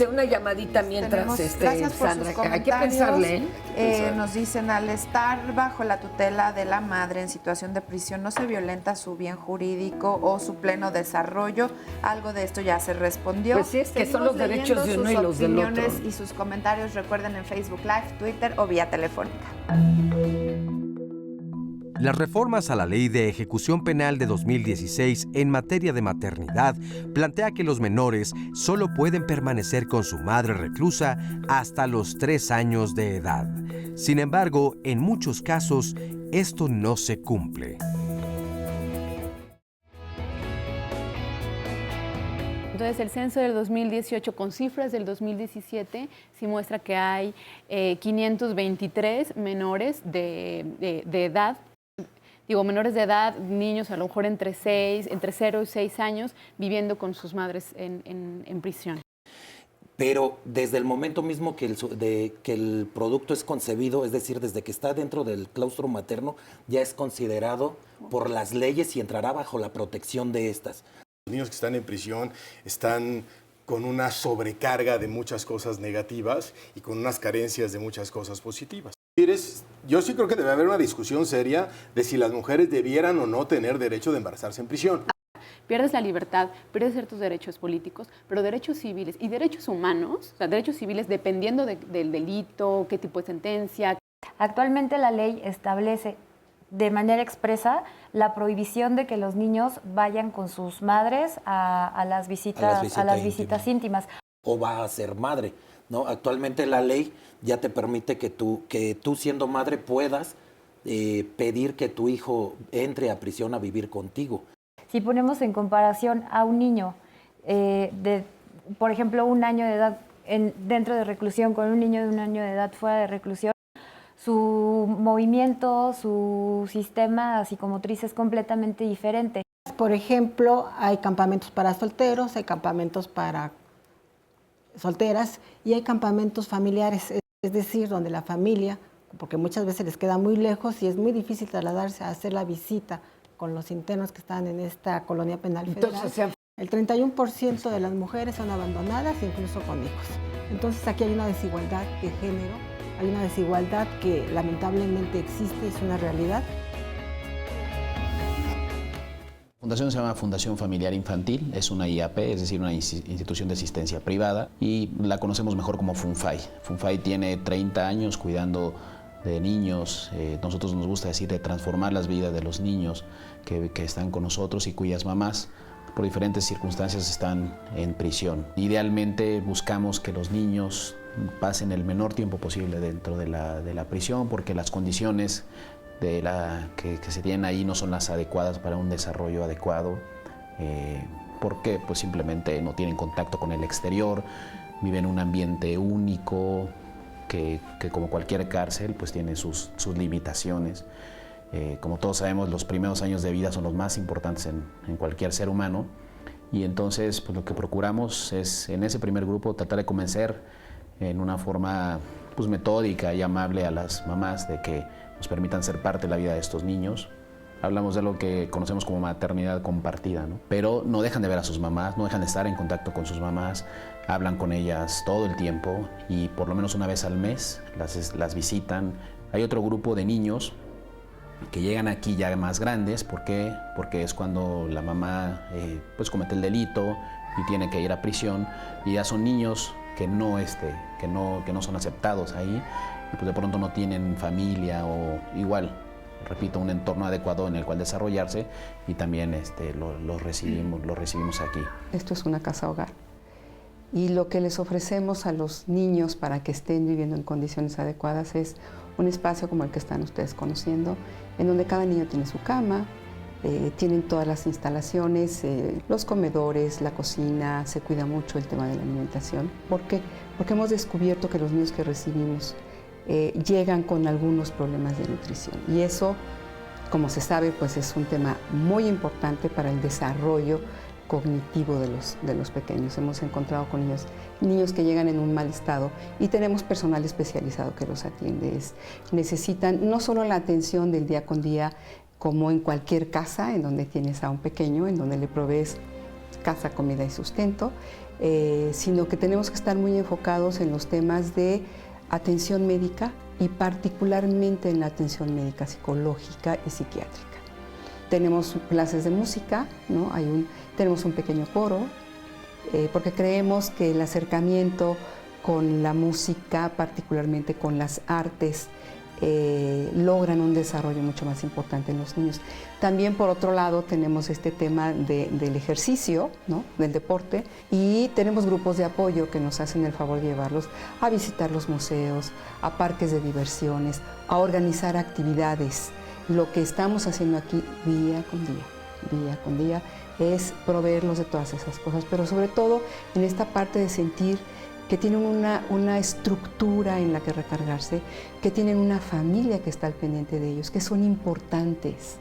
Una llamadita mientras, gracias por Sandra, sus hay que comentarios. pensarle, ¿eh? Nos dicen, al estar bajo la tutela de la madre en situación de prisión, ¿no se violenta su bien jurídico o su pleno desarrollo? Algo de esto ya se respondió. Pues sí, es que son los derechos de uno y los del otro. Sus opiniones y sus comentarios, recuerden, en Facebook Live, Twitter o vía telefónica. Las reformas a la Ley de Ejecución Penal de 2016 en materia de maternidad plantea que los menores solo pueden permanecer con su madre reclusa hasta los 3 años de edad. Sin embargo, en muchos casos, esto no se cumple. Entonces, el censo del 2018 con cifras del 2017 sí muestra que hay 523 menores de edad. Menores de edad, niños a lo mejor entre 0 y 6 años, viviendo con sus madres en prisión. Pero desde el momento mismo que el producto es concebido, es decir, desde que está dentro del claustro materno, ya es considerado por las leyes y entrará bajo la protección de estas. Los niños que están en prisión están con una sobrecarga de muchas cosas negativas y con unas carencias de muchas cosas positivas. Yo sí creo que debe haber una discusión seria de si las mujeres debieran o no tener derecho de embarazarse en prisión. Pierdes la libertad, pierdes ciertos derechos políticos, pero derechos civiles y derechos humanos, o sea, derechos civiles dependiendo del delito, qué tipo de sentencia. Actualmente la ley establece de manera expresa la prohibición de que los niños vayan con sus madres a las visitas íntimas. O va a ser madre, ¿no? Actualmente la ley ya te permite que tú siendo madre puedas pedir que tu hijo entre a prisión a vivir contigo. Si ponemos en comparación a un niño por ejemplo, 1 año de edad dentro de reclusión con un niño de 1 año de edad fuera de reclusión, su movimiento, su sistema psicomotriz es completamente diferente. Por ejemplo, hay campamentos para solteros, hay campamentos para solteras y hay campamentos familiares, es decir, donde la familia, porque muchas veces les queda muy lejos y es muy difícil trasladarse a hacer la visita con los internos que están en esta colonia penal federal. Entonces, el 31% de las mujeres son abandonadas, incluso con hijos. Entonces aquí hay una desigualdad de género, hay una desigualdad que lamentablemente existe, es una realidad. La fundación se llama Fundación Familiar Infantil, es una IAP, es decir, una institución de asistencia privada, y la conocemos mejor como FUNFAI. FUNFAI tiene 30 años cuidando de niños, nosotros nos gusta decir de transformar las vidas de los niños que están con nosotros y cuyas mamás por diferentes circunstancias están en prisión. Idealmente buscamos que los niños pasen el menor tiempo posible dentro de la prisión porque las condiciones que se tienen ahí no son las adecuadas para un desarrollo adecuado, porque pues simplemente no tienen contacto con el exterior, viven en un ambiente único que como cualquier cárcel pues tiene sus limitaciones. Como todos sabemos, los primeros años de vida son los más importantes en cualquier ser humano, y entonces pues lo que procuramos es en ese primer grupo tratar de convencer en una forma pues metódica y amable a las mamás de que nos permitan ser parte de la vida de estos niños. Hablamos de lo que conocemos como maternidad compartida, ¿no? Pero no dejan de ver a sus mamás, no dejan de estar en contacto con sus mamás, hablan con ellas todo el tiempo y por lo menos una vez al mes las visitan. Hay otro grupo de niños que llegan aquí ya más grandes, ¿por qué? Porque es cuando la mamá pues comete el delito y tiene que ir a prisión, y ya son niños que no son aceptados ahí, y pues de pronto no tienen familia o igual, repito, un entorno adecuado en el cual desarrollarse, y también los recibimos aquí. Esto es una casa hogar, y lo que les ofrecemos a los niños para que estén viviendo en condiciones adecuadas es un espacio como el que están ustedes conociendo, en donde cada niño tiene su cama, tienen todas las instalaciones, los comedores, la cocina, se cuida mucho el tema de la alimentación. ¿Por qué? Porque hemos descubierto que los niños que recibimos llegan con algunos problemas de nutrición, y eso, como se sabe, pues es un tema muy importante para el desarrollo cognitivo de los pequeños. Hemos encontrado con niños que llegan en un mal estado y tenemos personal especializado que los atiende. Necesitan no solo la atención del día con día, como en cualquier casa en donde tienes a un pequeño, en donde le provees casa, comida y sustento, sino que tenemos que estar muy enfocados en los temas de atención médica y particularmente en la atención médica psicológica y psiquiátrica. Tenemos clases de música, ¿no? Tenemos un pequeño coro, porque creemos que el acercamiento con la música, particularmente con las artes, logran un desarrollo mucho más importante en los niños. También, por otro lado, tenemos este tema del ejercicio, ¿no? Del deporte, y tenemos grupos de apoyo que nos hacen el favor de llevarlos a visitar los museos, a parques de diversiones, a organizar actividades. Lo que estamos haciendo aquí día con día, es proveerlos de todas esas cosas, pero sobre todo en esta parte de sentir que tienen una estructura en la que recargarse, que tienen una familia que está al pendiente de ellos, que son importantes.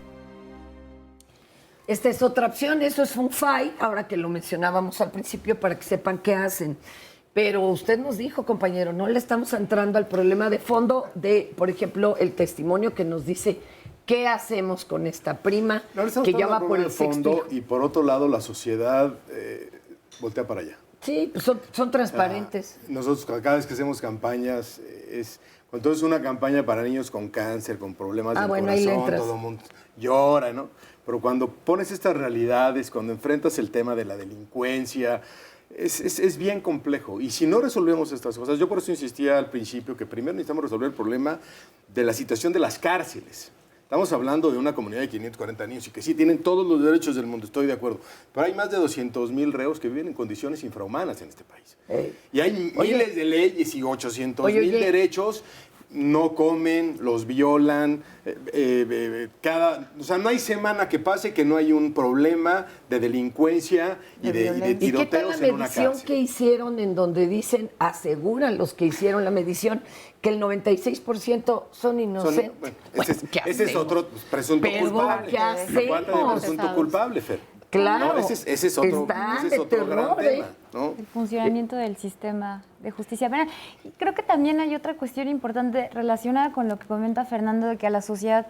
Esta es otra opción, eso es FunFi, ahora que lo mencionábamos al principio para que sepan qué hacen. Pero usted nos dijo, compañero, no le estamos entrando al problema de fondo de, por ejemplo, el testimonio que nos dice qué hacemos con esta prima que ya va por el sexto hijo. Y por otro lado, la sociedad voltea para allá. Sí, pues son transparentes. Nosotros cada vez que hacemos campañas, cuando es una campaña para niños con cáncer, con problemas del corazón, todo el mundo llora, ¿no? Pero cuando pones estas realidades, cuando enfrentas el tema de la delincuencia, es bien complejo. Y si no resolvemos estas cosas, yo por eso insistía al principio que primero necesitamos resolver el problema de la situación de las cárceles. Estamos hablando de una comunidad de 540 niños y que sí tienen todos los derechos del mundo, estoy de acuerdo. Pero hay más de 200,000 reos que viven en condiciones infrahumanas en este país. Y hay miles de leyes y 800,000 derechos. No comen, los violan, o sea, no hay semana que pase que no hay un problema de delincuencia y de tiroteos en una cárcel. ¿Y qué tal la medición que hicieron en donde aseguran los que hicieron la medición, que el 96% son inocentes? Ese es otro presunto culpable. ¿Qué hacemos? Presunto culpable, Fer. Claro, ¿no? Ese es otro gran tema, ¿no? El funcionamiento del sistema de justicia penal. Y creo que también hay otra cuestión importante relacionada con lo que comenta Fernando, de que a la sociedad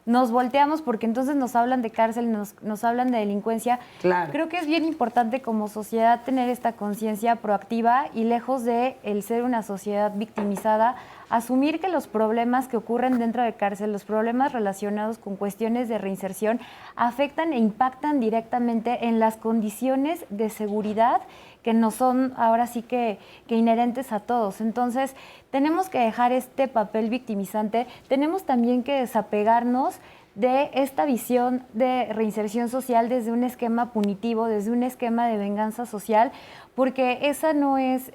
nos volteamos porque entonces nos hablan de cárcel, nos hablan de delincuencia. Claro. Creo que es bien importante como sociedad tener esta conciencia proactiva y lejos de el ser una sociedad victimizada, asumir que los problemas que ocurren dentro de cárcel, los problemas relacionados con cuestiones de reinserción, afectan e impactan directamente en las condiciones de seguridad que no son ahora sí que inherentes a todos. Entonces, tenemos que dejar este papel victimizante, tenemos también que desapegarnos de esta visión de reinserción social desde un esquema punitivo, desde un esquema de venganza social, porque esa no es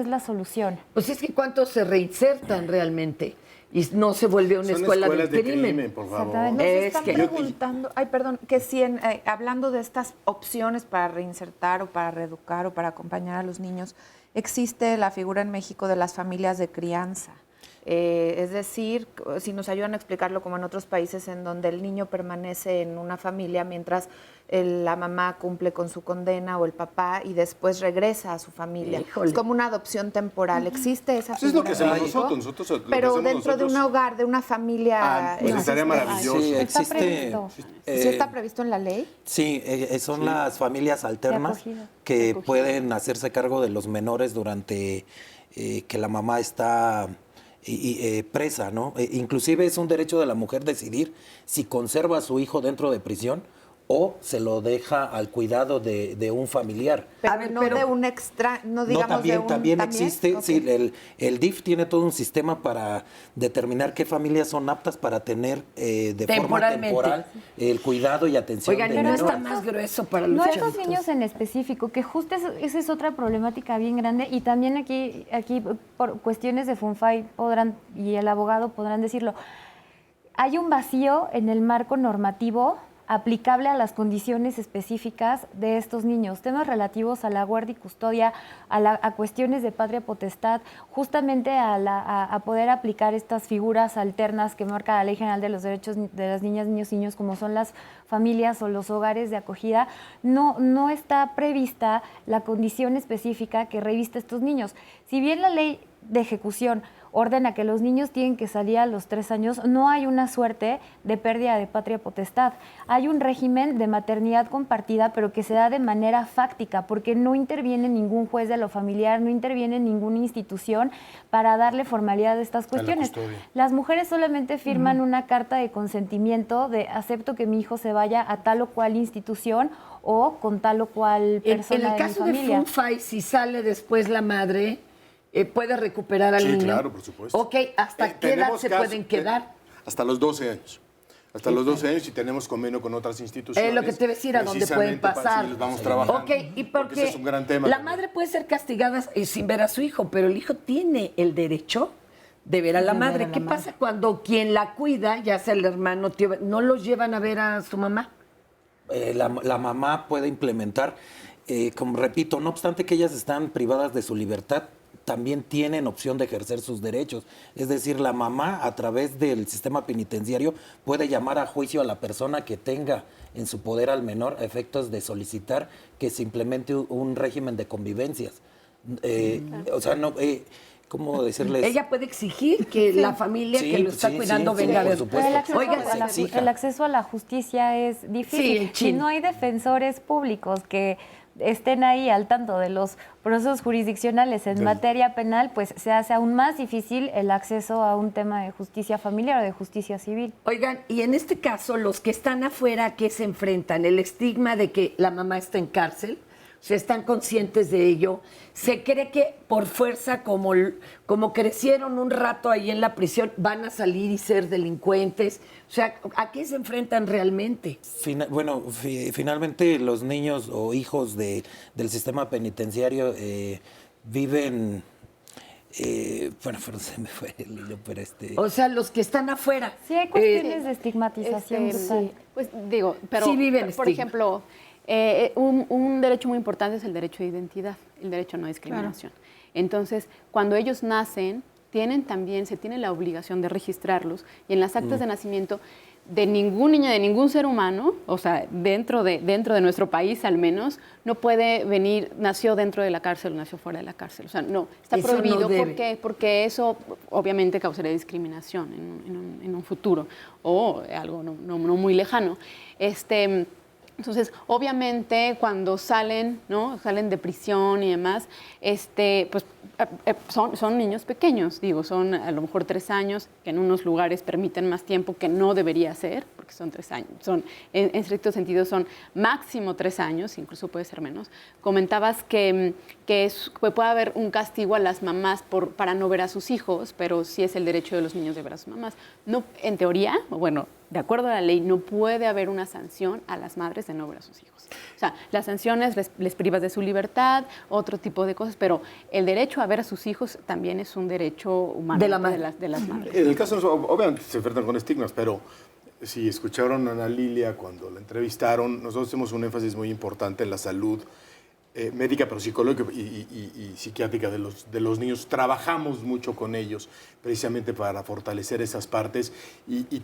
la solución. Pues es que ¿cuántos se reinsertan realmente? Y no se vuelve una escuela del crimen. Por favor. Nos están preguntando, que si hablando de estas opciones para reinsertar o para reeducar o para acompañar a los niños, existe la figura en México de las familias de crianza. Es decir, si nos ayudan a explicarlo como en otros países en donde el niño permanece en una familia mientras la mamá cumple con su condena o el papá y después regresa a su familia. Híjole. Es como una adopción temporal. ¿Existe esa figura? Es lo que hacemos nosotros. Pero dentro de un hogar, de una familia... Pues estaría maravilloso. Sí, existe. ¿Sí está previsto en la ley? Sí, son las familias alternas que pueden hacerse cargo de los menores durante que la mamá está... presa, ¿no? Inclusive es un derecho de la mujer decidir si conserva a su hijo dentro de prisión o se lo deja al cuidado de un familiar. Pero de un extra, no digamos también existe, okay. Sí, el DIF tiene todo un sistema para determinar qué familias son aptas para tener de forma temporal el cuidado y atención. Oigan, de no está más grueso para los no estos niños en específico, que justo esa es otra problemática bien grande, y también aquí por cuestiones de FunFi y el abogado podrán decirlo, hay un vacío en el marco normativo aplicable a las condiciones específicas de estos niños, temas relativos a la guardia y custodia, a cuestiones de patria potestad, justamente a poder aplicar estas figuras alternas que marca la Ley General de los Derechos de las Niñas, Niños y Niños, como son las familias o los hogares de acogida. No está prevista la condición específica que reviste a estos niños. Si bien la ley de ejecución ordena que los niños tienen que salir a los 3 años, no hay una suerte de pérdida de patria potestad. Hay un régimen de maternidad compartida, pero que se da de manera fáctica, porque no interviene ningún juez de lo familiar, no interviene ninguna institución para darle formalidad a estas cuestiones. Las mujeres solamente firman una carta de consentimiento de acepto que mi hijo se vaya a tal o cual institución o con tal o cual persona en el caso de FUNFAI, si sale después la madre, ¿puede recuperar al niño? Sí, claro, por supuesto. Ok, ¿hasta qué edad se pueden quedar? Hasta los 12 años. Hasta los 12 años, y tenemos convenio con otras instituciones. Lo que te decía, a dónde pueden pasar. Sí, vamos trabajando. Ok, y porque ese es un gran tema. La madre puede ser castigada sin ver a su hijo, pero el hijo tiene el derecho de ver a la madre. ¿Qué pasa cuando quien la cuida, ya sea el hermano, tío, no los llevan a ver a su mamá? La mamá puede implementar, como repito, no obstante que ellas están privadas de su libertad, también tienen opción de ejercer sus derechos. Es decir, la mamá, a través del sistema penitenciario, puede llamar a juicio a la persona que tenga en su poder al menor a efectos de solicitar que se implemente un régimen de convivencias. O sea, no... ¿Cómo decirles? Ella puede exigir que la familia que lo está cuidando venga a ver. El acceso a la justicia es difícil. Si no hay defensores públicos que estén ahí al tanto de los procesos jurisdiccionales en materia penal, pues se hace aún más difícil el acceso a un tema de justicia familiar o de justicia civil. Oigan, y en este caso, los que están afuera, ¿a qué se enfrentan? El estigma de que la mamá está en cárcel, o sea, están conscientes de ello. Se cree que por fuerza, como crecieron un rato ahí en la prisión, van a salir y ser delincuentes. O sea, ¿a qué se enfrentan realmente? Finalmente los niños o hijos del sistema penitenciario viven... pero se me fue el hilo, pero O sea, los que están afuera. Sí, hay cuestiones de estigmatización. Pues digo, pero sí viven por ejemplo... un derecho muy importante es el derecho de identidad, el derecho a no discriminación. Claro. Entonces, cuando ellos nacen, se tiene la obligación de registrarlos, y en las actas de nacimiento de ningún niño, de ningún ser humano, o sea, dentro de nuestro país al menos, no puede venir, nació dentro de la cárcel o nació fuera de la cárcel. O sea, no, está eso prohibido. No porque eso obviamente causaría discriminación en un futuro, o algo no muy lejano. Entonces, obviamente, cuando salen de prisión y demás, pues son niños pequeños, son a lo mejor 3 años, que en unos lugares permiten más tiempo, que no debería ser, porque son 3 años, en estricto sentido son máximo 3 años, incluso puede ser menos. Comentabas que puede haber un castigo a las mamás para no ver a sus hijos, pero sí es el derecho de los niños de ver a sus mamás. No, en teoría, de acuerdo a la ley, no puede haber una sanción a las madres de no ver a sus hijos. O sea, las sanciones les privas de su libertad, otro tipo de cosas, pero el derecho a ver a sus hijos también es un derecho humano de las madres. En el caso, obviamente se enfrentan con estigmas, pero si escucharon a Ana Lilia cuando la entrevistaron, nosotros hacemos un énfasis muy importante en la salud médica, pero psicológica y psiquiátrica de los niños. Trabajamos mucho con ellos precisamente para fortalecer esas partes y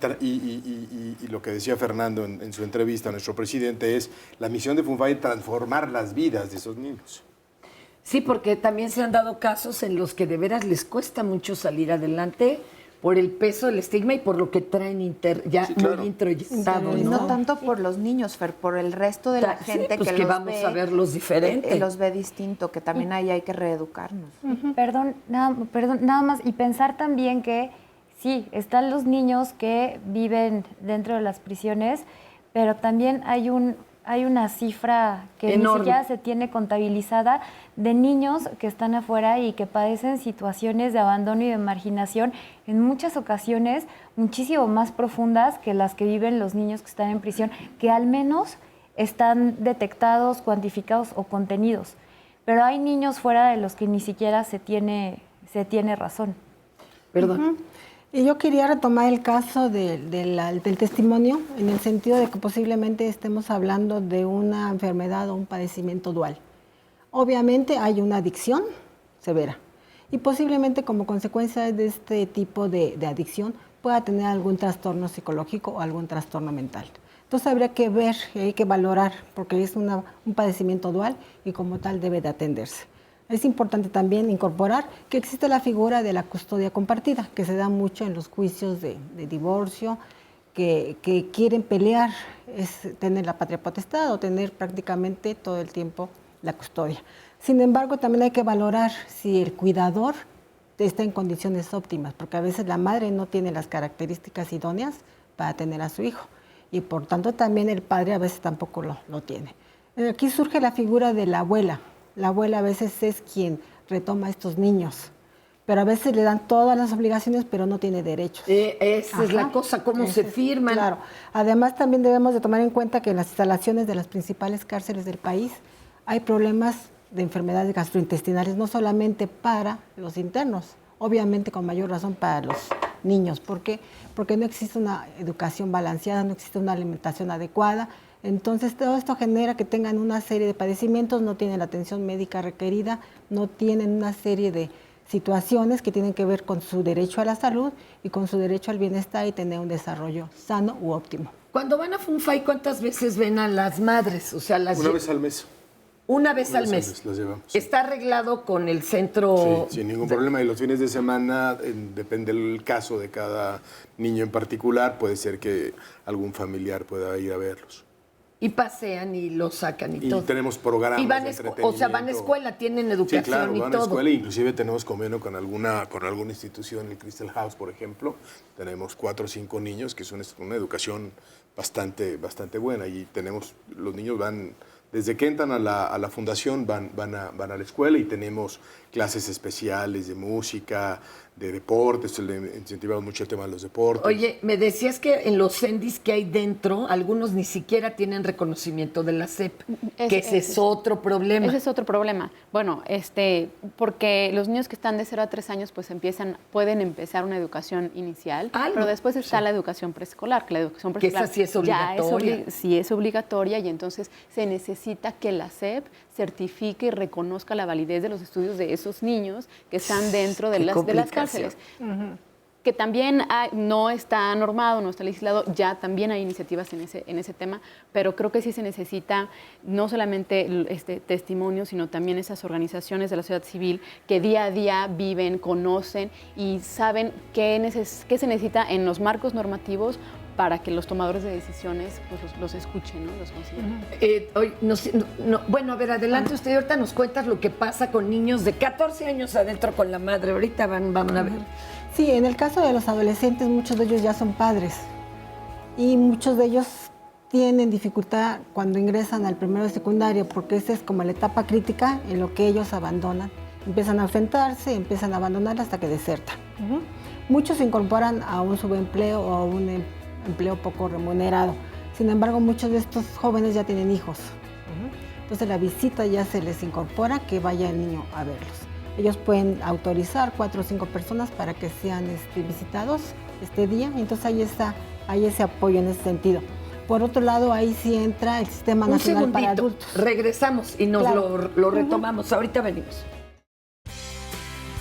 lo que decía Fernando en su entrevista, nuestro presidente, es la misión de FUNFAI, transformar las vidas de esos niños. Sí, porque también se han dado casos en los que de veras les cuesta mucho salir adelante por el peso del estigma y por lo que traen muy introyectado. No tanto por los niños, Fer, por el resto de la gente que vamos a verlos diferentes. Los ve distinto, que también ahí hay que reeducarnos. Perdón, nada más. Y pensar también que sí, están los niños que viven dentro de las prisiones, pero también hay una cifra que enorme, ni siquiera se tiene contabilizada, de niños que están afuera y que padecen situaciones de abandono y de marginación, en muchas ocasiones muchísimo más profundas que las que viven los niños que están en prisión, que al menos están detectados, cuantificados o contenidos. Pero hay niños fuera de los que ni siquiera se tiene razón. Perdón. Y yo quería retomar el caso del testimonio, en el sentido de que posiblemente estemos hablando de una enfermedad o un padecimiento dual. Obviamente hay una adicción severa y posiblemente como consecuencia de este tipo de adicción pueda tener algún trastorno psicológico o algún trastorno mental. Entonces habría que ver, hay que valorar, porque es un padecimiento dual y como tal debe de atenderse. Es importante también incorporar que existe la figura de la custodia compartida, que se da mucho en los juicios de divorcio, que quieren pelear, es tener la patria potestad o tener prácticamente todo el tiempo la custodia. Sin embargo, también hay que valorar si el cuidador está en condiciones óptimas, porque a veces la madre no tiene las características idóneas para tener a su hijo y por tanto también el padre a veces tampoco lo tiene. Aquí surge la figura de la abuela. La abuela a veces es quien retoma a estos niños, pero a veces le dan todas las obligaciones, pero no tiene derechos. Esa es la cosa, cómo se firman. Claro. Además, también debemos de tomar en cuenta que en las instalaciones de las principales cárceles del país hay problemas de enfermedades gastrointestinales, no solamente para los internos, obviamente con mayor razón para los niños. ¿Por qué? Porque no existe una educación balanceada, no existe una alimentación adecuada. Entonces, todo esto genera que tengan una serie de padecimientos, no tienen la atención médica requerida, no tienen una serie de situaciones que tienen que ver con su derecho a la salud y con su derecho al bienestar y tener un desarrollo sano u óptimo. Cuando van a FUNFAI, ¿cuántas veces ven a las madres? O sea, una vez al mes. Una vez al mes. Las llevamos. ¿Está arreglado con el centro? Sí, sin ningún problema. Y los fines de semana, depende del caso de cada niño en particular, puede ser que algún familiar pueda ir a verlos. Y pasean y los sacan y todo. Y tenemos programas y van de entretenimiento. O sea, van a escuela, tienen educación, sí, claro, y van todo. a escuela, inclusive tenemos convenio con alguna institución, el Crystal House, por ejemplo. Tenemos 4 o 5 niños que son una educación bastante buena y los niños van, desde que entran a la fundación van a la escuela y tenemos clases especiales de música, de deportes, le incentivamos mucho el tema de los deportes. Oye, me decías que en los CENDIs que hay dentro, algunos ni siquiera tienen reconocimiento de la SEP, que ese es otro problema. Ese es otro problema. Bueno, porque los niños que están de 0 a 3 años pues pueden empezar una educación inicial, pero después está la educación preescolar, que la educación preescolar esa sí es obligatoria. sí es obligatoria y entonces se necesita que la SEP certifique y reconozca la validez de los estudios de esos niños que están dentro de las cárceles. Que también no está normado, no está legislado, ya también hay iniciativas en ese tema, pero creo que sí se necesita no solamente testimonio, sino también esas organizaciones de la sociedad civil que día a día viven, conocen y saben qué se necesita en los marcos normativos para que los tomadores de decisiones pues, los escuchen, ¿no? Los consideren. Bueno, a ver, adelante usted, ahorita nos cuentas lo que pasa con niños de 14 años adentro con la madre. Ahorita vamos a ver. Sí, en el caso de los adolescentes, muchos de ellos ya son padres y muchos de ellos tienen dificultad cuando ingresan al primero de secundaria, porque esa es como la etapa crítica en lo que ellos abandonan. Empiezan a enfrentarse, empiezan a abandonar hasta que desertan. Muchos se incorporan a un subempleo o a un empleo poco remunerado. Sin embargo, muchos de estos jóvenes ya tienen hijos. Entonces la visita ya se les incorpora que vaya el niño a verlos. Ellos pueden autorizar 4 o 5 personas para que sean visitados este día. Entonces hay ese apoyo en ese sentido. Por otro lado, ahí sí entra el Sistema Nacional para Adultos. Regresamos y nos lo retomamos. Ahorita venimos.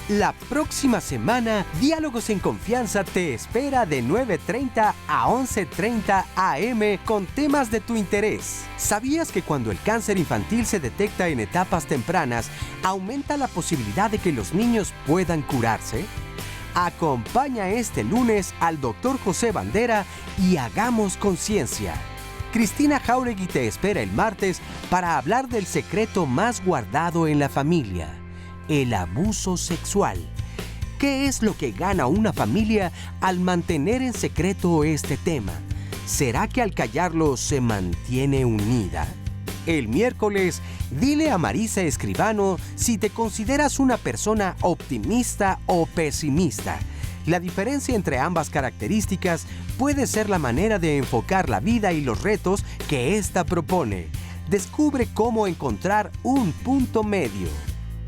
La próxima semana, Diálogos en Confianza te espera de 9:30 a 11:30 AM con temas de tu interés. ¿Sabías que cuando el cáncer infantil se detecta en etapas tempranas, aumenta la posibilidad de que los niños puedan curarse? Acompaña este lunes al Dr. José Bandera y hagamos conciencia. Cristina Jauregui te espera el martes para hablar del secreto más guardado en la familia: el abuso sexual. ¿Qué es lo que gana una familia al mantener en secreto este tema? ¿Será que al callarlo se mantiene unida? El miércoles, dile a Marisa Escribano si te consideras una persona optimista o pesimista. La diferencia entre ambas características puede ser la manera de enfocar la vida y los retos que ésta propone. Descubre cómo encontrar un punto medio.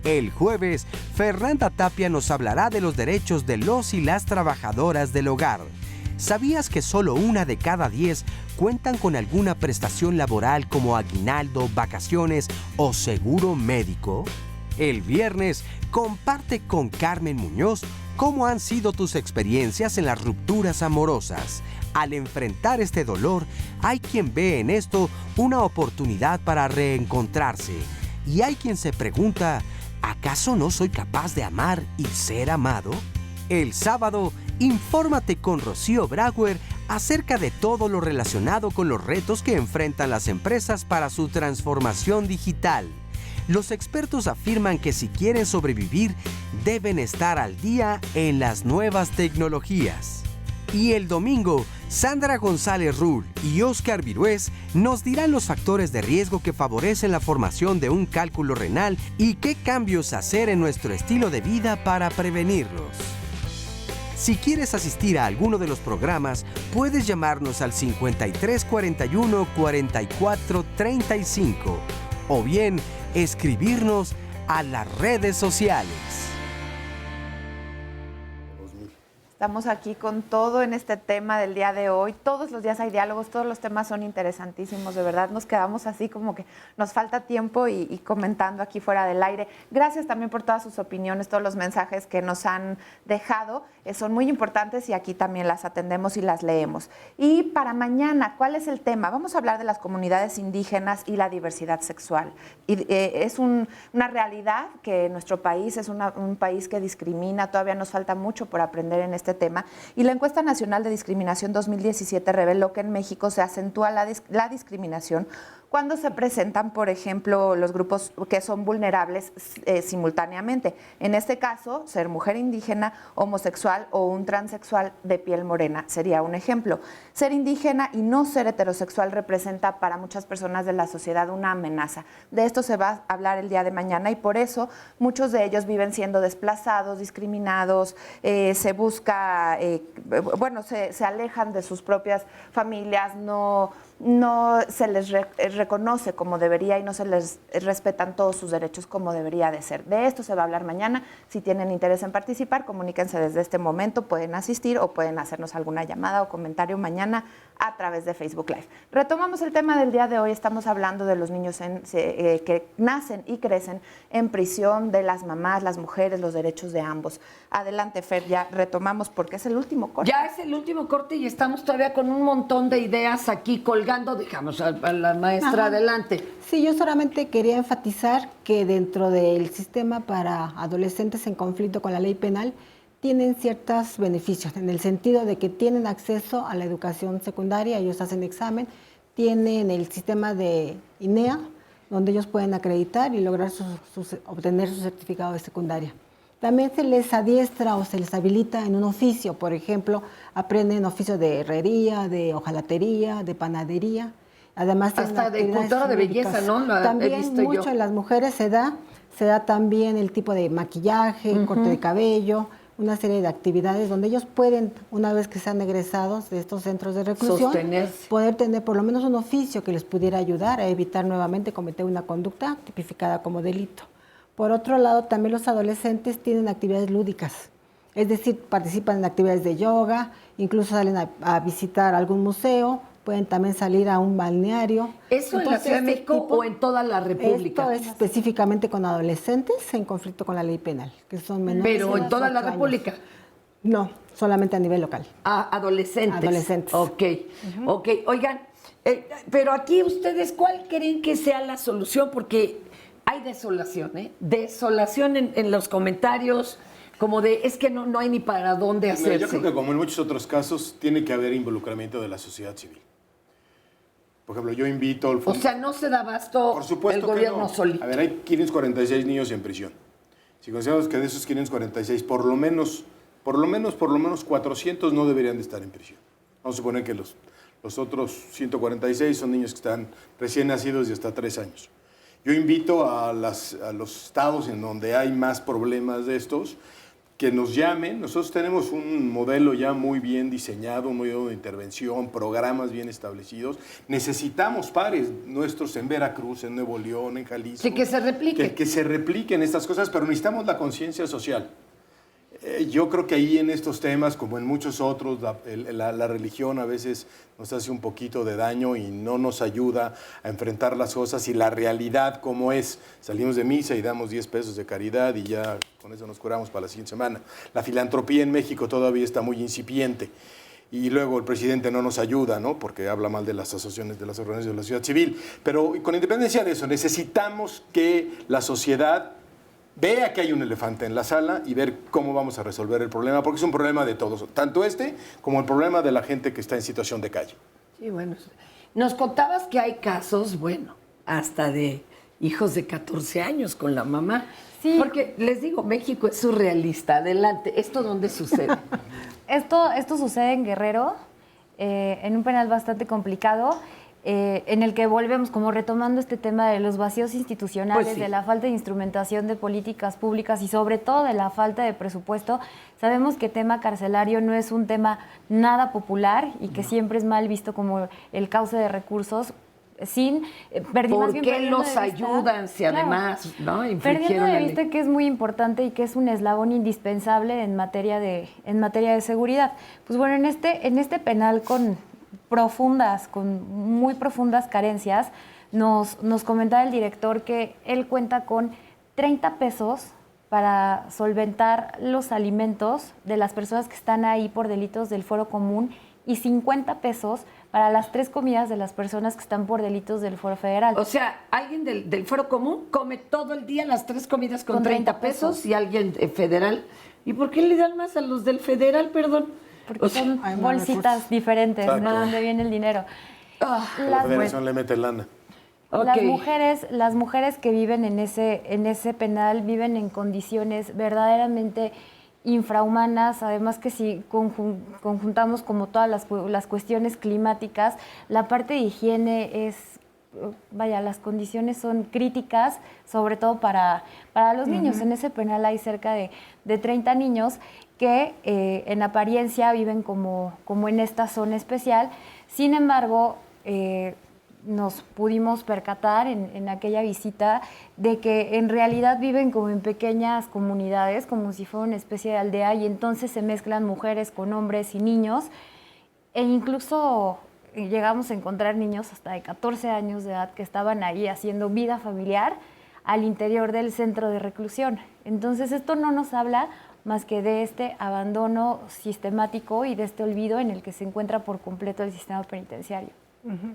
El jueves, Fernanda Tapia nos hablará de los derechos de los y las trabajadoras del hogar. ¿Sabías que solo 1 de cada 10 cuentan con alguna prestación laboral como aguinaldo, vacaciones o seguro médico? El viernes, comparte con Carmen Muñoz cómo han sido tus experiencias en las rupturas amorosas. Al enfrentar este dolor, hay quien ve en esto una oportunidad para reencontrarse. Y hay quien se pregunta, ¿acaso no soy capaz de amar y ser amado? El sábado, infórmate con Rocío Brauer acerca de todo lo relacionado con los retos que enfrentan las empresas para su transformación digital. Los expertos afirman que si quieren sobrevivir, deben estar al día en las nuevas tecnologías. Y el domingo, Sandra González Rull y Óscar Virués nos dirán los factores de riesgo que favorecen la formación de un cálculo renal y qué cambios hacer en nuestro estilo de vida para prevenirlos. Si quieres asistir a alguno de los programas, puedes llamarnos al 5341 44 35 o bien escribirnos a las redes sociales. Estamos aquí con todo en este tema del día de hoy. Todos los días hay diálogos, todos los temas son interesantísimos, de verdad. Nos quedamos así como que nos falta tiempo y comentando aquí fuera del aire. Gracias también por todas sus opiniones, todos los mensajes que nos han dejado. Son muy importantes y aquí también las atendemos y las leemos. Y para mañana, ¿cuál es el tema? Vamos a hablar de las comunidades indígenas y la diversidad sexual. Y, es una realidad que nuestro país es un país que discrimina. Todavía nos falta mucho por aprender en este tema, y la encuesta nacional de discriminación 2017 reveló que en México se acentúa la discriminación cuando se presentan, por ejemplo, los grupos que son vulnerables simultáneamente. En este caso, ser mujer indígena, homosexual o un transexual de piel morena sería un ejemplo. Ser indígena y no ser heterosexual representa para muchas personas de la sociedad una amenaza. De esto se va a hablar el día de mañana y por eso muchos de ellos viven siendo desplazados, discriminados, se busca, se alejan de sus propias familias, no se les reconoce como debería y no se les respetan todos sus derechos como debería de ser. De esto se va a hablar mañana. Si tienen interés en participar, comuníquense desde este momento, pueden asistir o pueden hacernos alguna llamada o comentario mañana a través de Facebook Live. Retomamos el tema del día de hoy. Estamos hablando de los niños que nacen y crecen en prisión, de las mamás, las mujeres, los derechos de ambos. Adelante, Fer, ya retomamos porque es el último corte. Ya es el último corte y estamos todavía con un montón de ideas aquí colgando. Dejamos a la maestra adelante. Sí, yo solamente quería enfatizar que dentro del sistema para adolescentes en conflicto con la ley penal tienen ciertos beneficios, en el sentido de que tienen acceso a la educación secundaria, ellos hacen examen, tienen el sistema de INEA, donde ellos pueden acreditar y lograr obtener su certificado de secundaria. También se les adiestra o se les habilita en un oficio, por ejemplo, aprenden oficio de herrería, de hojalatería, de panadería. Además, hasta de cultura de belleza, ¿no? También he visto mucho yo. En las mujeres se da también el tipo de maquillaje, corte de cabello, una serie de actividades donde ellos pueden, una vez que sean egresados de estos centros de reclusión, poder tener por lo menos un oficio que les pudiera ayudar a evitar nuevamente cometer una conducta tipificada como delito. Por otro lado, también los adolescentes tienen actividades lúdicas, es decir, participan en actividades de yoga, incluso salen a visitar algún museo, pueden también salir a un balneario. ¿Eso en la Ciudad de México o en toda la República? Esto es específicamente con adolescentes en conflicto con la ley penal, que son menores. ¿Pero en toda la República? No, solamente a nivel local. Adolescentes. Adolescentes. Ok, ok. Oigan, pero aquí ustedes, ¿cuál creen que sea la solución? Porque hay desolación, ¿eh? Desolación en los comentarios, como de, es que no hay ni para dónde hacerse. Yo creo que como en muchos otros casos, tiene que haber involucramiento de la sociedad civil. Por ejemplo, yo invito al... O sea, no se da abasto el gobierno solito. A ver, hay 546 niños en prisión. Si consideramos que de esos 546, por lo menos 400 no deberían de estar en prisión. Vamos a suponer que los otros 146 son niños que están recién nacidos y hasta 3 años. Yo invito a los estados en donde hay más problemas de estos que nos llamen. Nosotros tenemos un modelo ya muy bien diseñado, un modelo de intervención, programas bien establecidos. Necesitamos pares nuestros en Veracruz, en Nuevo León, en Jalisco. Sí, que se repliquen. Que se repliquen estas cosas, pero necesitamos la conciencia social. Yo creo que ahí en estos temas, como en muchos otros, la religión a veces nos hace un poquito de daño y no nos ayuda a enfrentar las cosas y la realidad como es. Salimos de misa y damos 10 pesos de caridad y ya con eso nos curamos para la siguiente semana. La filantropía en México todavía está muy incipiente. Y luego el presidente no nos ayuda, ¿no? Porque habla mal de las asociaciones, de las organizaciones de la sociedad civil. Pero con independencia de eso, necesitamos que la sociedad vea que hay un elefante en la sala y ver cómo vamos a resolver el problema, porque es un problema de todos, tanto como el problema de la gente que está en situación de calle. Sí, bueno, nos contabas que hay casos, bueno, hasta de hijos de 14 años con la mamá. Sí. Porque les digo, México es surrealista. Adelante, ¿esto dónde sucede? Esto sucede en Guerrero, en un penal bastante complicado. En el que volvemos como retomando este tema de los vacíos institucionales, pues sí, de la falta de instrumentación de políticas públicas y sobre todo de la falta de presupuesto. Sabemos que el tema carcelario no es un tema nada popular y que siempre es mal visto como el cauce de recursos. ¿Por qué los ayudan si además no perdiendo de vista que es muy importante y que es un eslabón indispensable en materia de seguridad? Pues bueno, en este penal con muy profundas carencias, nos comentaba el director que él cuenta con 30 pesos para solventar los alimentos de las personas que están ahí por delitos del fuero común y 50 pesos para las 3 comidas de las personas que están por delitos del fuero federal. O sea, alguien del fuero común come todo el día las 3 comidas con 30 pesos y alguien federal. ¿Y por qué le dan más a los del federal, perdón? Porque son bolsitas diferentes, ¿no? ¿Dónde viene el dinero? La federación le mete lana. Las mujeres que viven en ese penal viven en condiciones verdaderamente infrahumanas, además que si conjuntamos como todas las cuestiones climáticas, la parte de higiene las condiciones son críticas, sobre todo para los niños. En ese penal hay cerca de 30 niños que en apariencia viven como en esta zona especial. Sin embargo, nos pudimos percatar en aquella visita de que en realidad viven como en pequeñas comunidades, como si fuera una especie de aldea, y entonces se mezclan mujeres con hombres y niños, e incluso llegamos a encontrar niños hasta de 14 años de edad que estaban ahí haciendo vida familiar al interior del centro de reclusión. Entonces esto no nos habla más que de este abandono sistemático y de este olvido en el que se encuentra por completo el sistema penitenciario.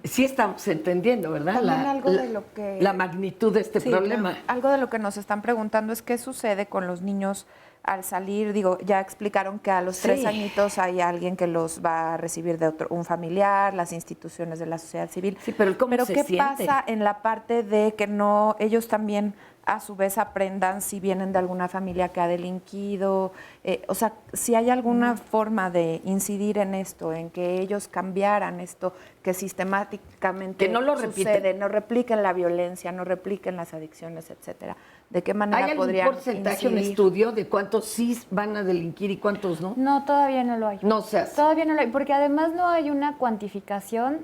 Sí estamos entendiendo, ¿verdad? La magnitud de este problema. Claro. Algo de lo que nos están preguntando es qué sucede con los niños al salir. Digo, ya explicaron que a los 3 añitos hay alguien que los va a recibir de un familiar, las instituciones de la sociedad civil. Sí, pero ¿qué pasa en la parte de que no ellos también a su vez aprendan si vienen de alguna familia que ha delinquido? O sea, si hay alguna forma de incidir en esto, en que ellos cambiaran esto, que sistemáticamente que no lo sucede, no repliquen la violencia, no repliquen las adicciones, etcétera. ¿De qué manera podrían ¿Hay algún porcentaje, un estudio de cuántos sí van a delinquir y cuántos no? No, todavía no lo hay. No se hace. Todavía no lo hay, porque además no hay una cuantificación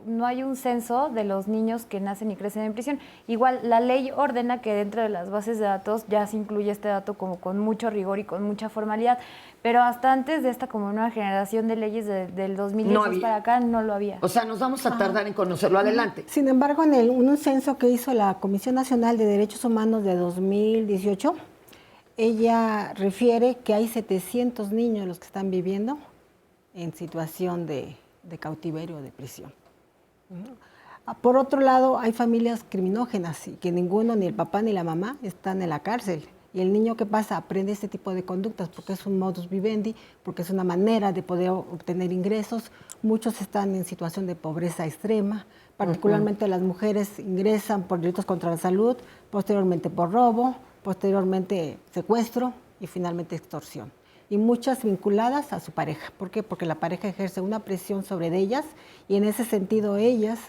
no hay un censo de los niños que nacen y crecen en prisión. Igual, la ley ordena que dentro de las bases de datos ya se incluye este dato como con mucho rigor y con mucha formalidad, pero hasta antes de esta como nueva generación de leyes del 2010 para acá no lo había. O sea, nos vamos a tardar en conocerlo. Adelante. Sin embargo, en un censo que hizo la Comisión Nacional de Derechos Humanos de 2018, ella refiere que hay 700 niños los que están viviendo en situación de cautiverio o de prisión. Por otro lado, hay familias criminógenas y que ninguno, ni el papá ni la mamá, están en la cárcel. Y el niño que pasa aprende este tipo de conductas porque es un modus vivendi, porque es una manera de poder obtener ingresos. Muchos están en situación de pobreza extrema, particularmente las mujeres ingresan por delitos contra la salud, posteriormente por robo, posteriormente secuestro y finalmente extorsión. Y muchas vinculadas a su pareja. ¿Por qué? Porque la pareja ejerce una presión sobre ellas y en ese sentido ellas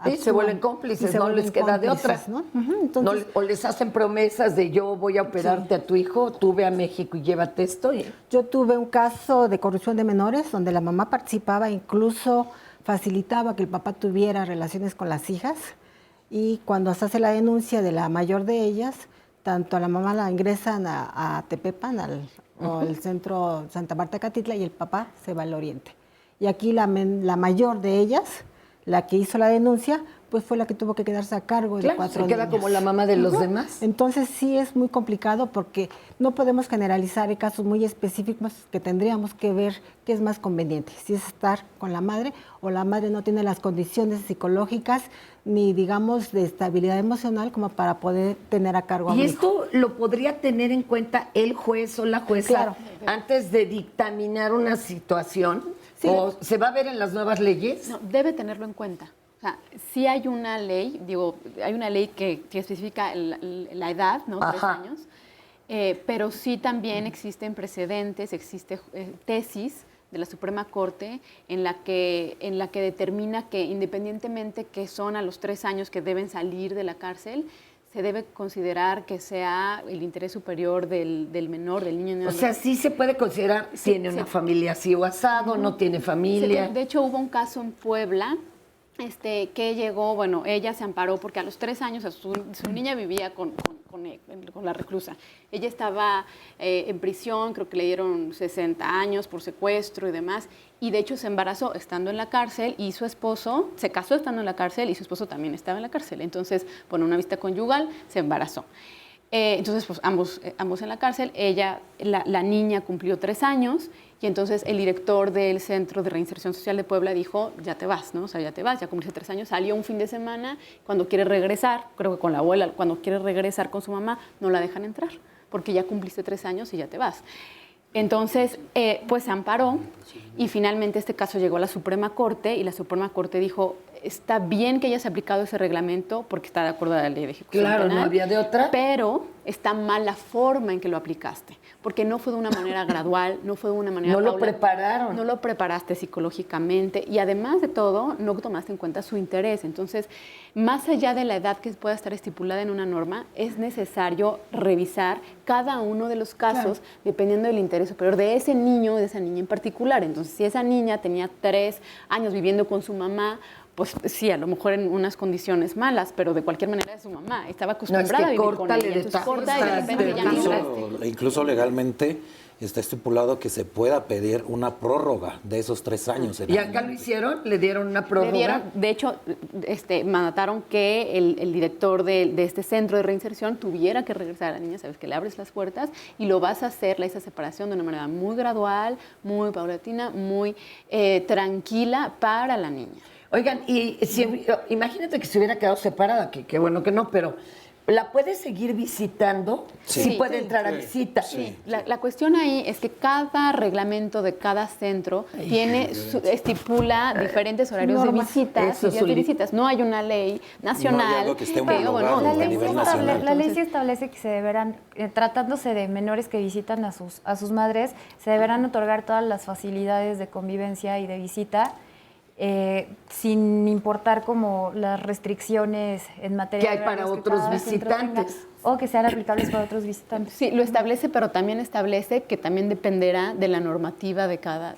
Sí, se vuelven cómplices, no les queda de otra. ¿no? Entonces, O les hacen promesas de yo voy a operarte a tu hijo, tú ve a México y llévate esto. Yo tuve un caso de corrupción de menores donde la mamá participaba, incluso facilitaba que el papá tuviera relaciones con las hijas, y cuando se hace la denuncia de la mayor de ellas, tanto a la mamá la ingresan a Tepepan, o el centro Santa Marta Catitla, y el papá se va al oriente. Y aquí la mayor de ellas, la que hizo la denuncia, pues fue la que tuvo que quedarse a cargo de 4 niños. Se queda como la mamá de los demás. Entonces sí es muy complicado porque no podemos generalizar, en casos muy específicos que tendríamos que ver qué es más conveniente, si es estar con la madre o la madre no tiene las condiciones psicológicas ni digamos de estabilidad emocional como para poder tener a cargo a un ¿Y hijo. esto lo podría tener en cuenta el juez o la jueza antes de dictaminar una situación? Sí. ¿O se va a ver en las nuevas leyes? No, debe tenerlo en cuenta. O sea, sí hay una ley, hay una ley que especifica la edad, ¿no? 3 años, pero sí también existen precedentes, existe tesis de la Suprema Corte en la que determina que independientemente que son a los 3 años que deben salir de la cárcel, se debe considerar que sea el interés superior del menor, del niño. O sea, sí se puede considerar, tiene una familia así o asado, no tiene familia. De hecho, hubo un caso en Puebla que llegó, bueno, ella se amparó porque a los 3 años su niña vivía con la reclusa. Ella estaba en prisión, creo que le dieron 60 años por secuestro y demás, y de hecho se embarazó estando en la cárcel y su esposo, se casó estando en la cárcel y su esposo también estaba en la cárcel. Entonces, por una vista conyugal, se embarazó. Entonces, pues ambos en la cárcel. La niña cumplió 3 años y entonces el director del Centro de Reinserción Social de Puebla dijo, ya te vas, ¿no? O sea, ya te vas, ya cumpliste 3 años. Salió un fin de semana, cuando quiere regresar, creo que con la abuela, cuando quiere regresar con su mamá, no la dejan entrar, porque ya cumpliste 3 años y ya te vas. Entonces, pues se amparó y finalmente este caso llegó a la Suprema Corte y la Suprema Corte dijo, está bien que hayas aplicado ese reglamento porque está de acuerdo a la ley de ejecución penal, no había de otra. Pero está mal la forma en que lo aplicaste, porque no fue de una manera gradual, no fue de una manera No lo prepararon. No lo preparaste psicológicamente y además de todo, no tomaste en cuenta su interés. Entonces, más allá de la edad que pueda estar estipulada en una norma, es necesario revisar cada uno de los casos dependiendo del interés superior de ese niño o de esa niña en particular. Entonces, si esa niña tenía 3 años viviendo con su mamá, pues sí, a lo mejor en unas condiciones malas, pero de cualquier manera es su mamá, estaba acostumbrada a vivir con ella. Entonces corta y de repente ya no. Incluso legalmente está estipulado que se pueda pedir una prórroga de esos 3 años. ¿Y acá lo hicieron? ¿Le dieron una prórroga? De hecho, mandataron que el director de este centro de reinserción tuviera que regresar a la niña, sabes que le abres las puertas y lo vas a hacer, esa separación de una manera muy gradual, muy paulatina, muy tranquila para la niña. Oigan, y imagínate que se hubiera quedado separada, que bueno que no, pero ¿la puede seguir visitando? Sí puede entrar a visita. Sí. La cuestión ahí es que cada reglamento de cada centro estipula diferentes horarios de visitas y días de visitas. No hay una ley nacional. No hay algo que esté homologado a nivel nacional. La ley sí establece que se deberán, tratándose de menores que visitan a sus madres, se deberán otorgar todas las facilidades de convivencia y de visita, sin importar como las restricciones en materia que hay para otros visitantes o que sean aplicables para otros visitantes. Sí, lo establece, pero también establece que también dependerá de la normativa de cada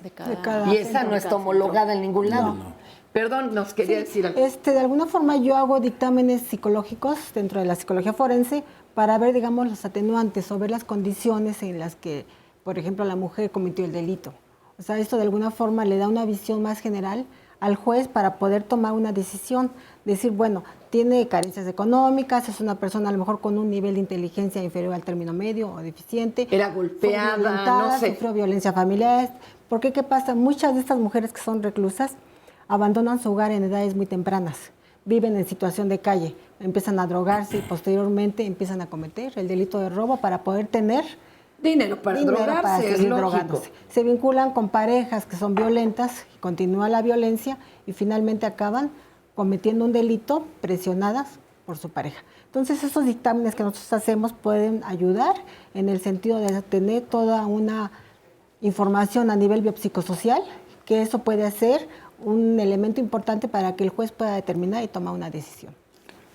y esa no está homologada en ningún lado. No. Perdón, nos quería decir algo. De alguna forma yo hago dictámenes psicológicos dentro de la psicología forense para ver, digamos, los atenuantes o ver las condiciones en las que, por ejemplo, la mujer cometió el delito. O sea, esto de alguna forma le da una visión más general al juez para poder tomar una decisión, decir, bueno, tiene carencias económicas, es una persona a lo mejor con un nivel de inteligencia inferior al término medio o deficiente. Era golpeada, no sé. Sufrió violencia familiar. Porque, ¿qué pasa? Muchas de estas mujeres que son reclusas abandonan su hogar en edades muy tempranas, viven en situación de calle, empiezan a drogarse y posteriormente empiezan a cometer el delito de robo para poder tener dinero para drogarse, seguir drogándose. Se vinculan con parejas que son violentas, continúa la violencia y finalmente acaban cometiendo un delito presionadas por su pareja. Entonces, esos dictámenes que nosotros hacemos pueden ayudar en el sentido de tener toda una información a nivel biopsicosocial, que eso puede hacer un elemento importante para que el juez pueda determinar y tomar una decisión.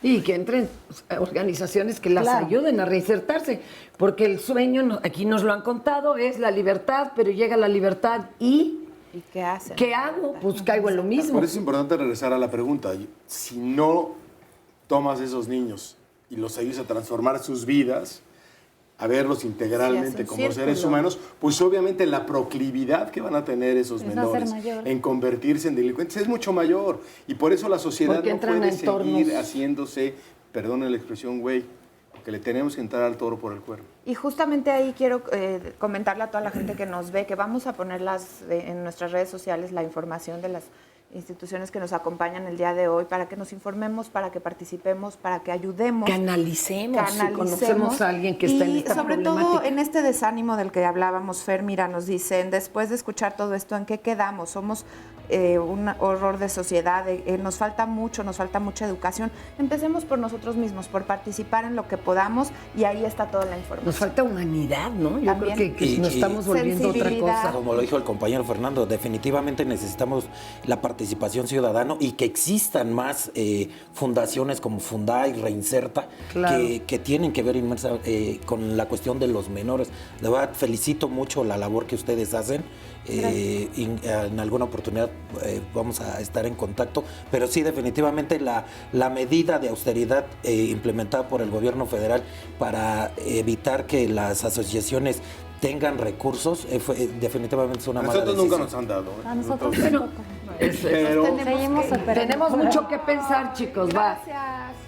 Y que entren organizaciones que las Claro. ayuden a reinsertarse, porque el sueño, aquí nos lo han contado, es la libertad, pero llega la libertad y... ¿Y qué hacen? ¿Qué hago? Pues caigo en lo mismo. Por eso es importante regresar a la pregunta. Si no tomas esos niños y los ayudas a transformar sus vidas, a verlos integralmente como seres humanos, pues obviamente la proclividad que van a tener esos menores en convertirse en delincuentes es mucho mayor. Y por eso la sociedad no puede seguir haciéndose, perdone la expresión, güey, porque le tenemos que entrar al toro por el cuerno. Y justamente ahí quiero comentarle a toda la gente que nos ve que vamos a ponerlas en nuestras redes sociales, la información de las instituciones que nos acompañan el día de hoy, para que nos informemos, para que participemos, para que ayudemos. Canalicemos. Si conocemos a alguien que está en esta sobre problemática. todo en este desánimo del que hablábamos, Fer, mira, nos dicen, después de escuchar todo esto, ¿en qué quedamos? Somos un horror de sociedad, nos falta mucha educación. Empecemos por nosotros mismos, por participar en lo que podamos, y ahí está toda la información. Nos falta humanidad, ¿no? Yo También. creo que nos estamos volviendo otra cosa. Como lo dijo el compañero Fernando, definitivamente necesitamos la participación ciudadana y que existan más fundaciones como Fundai, Reinserta, Claro. que tienen que ver inmersa con la cuestión de los menores. De verdad, felicito mucho la labor que ustedes hacen. En alguna oportunidad vamos a estar en contacto, pero sí, definitivamente la medida de austeridad implementada por el gobierno federal para evitar que las asociaciones tengan recursos, definitivamente es una mala Nosotros decisión. nunca nos han dado. A nosotros Bueno, tampoco. Pero Seguimos operando. tenemos mucho que pensar, chicos. Va. Gracias.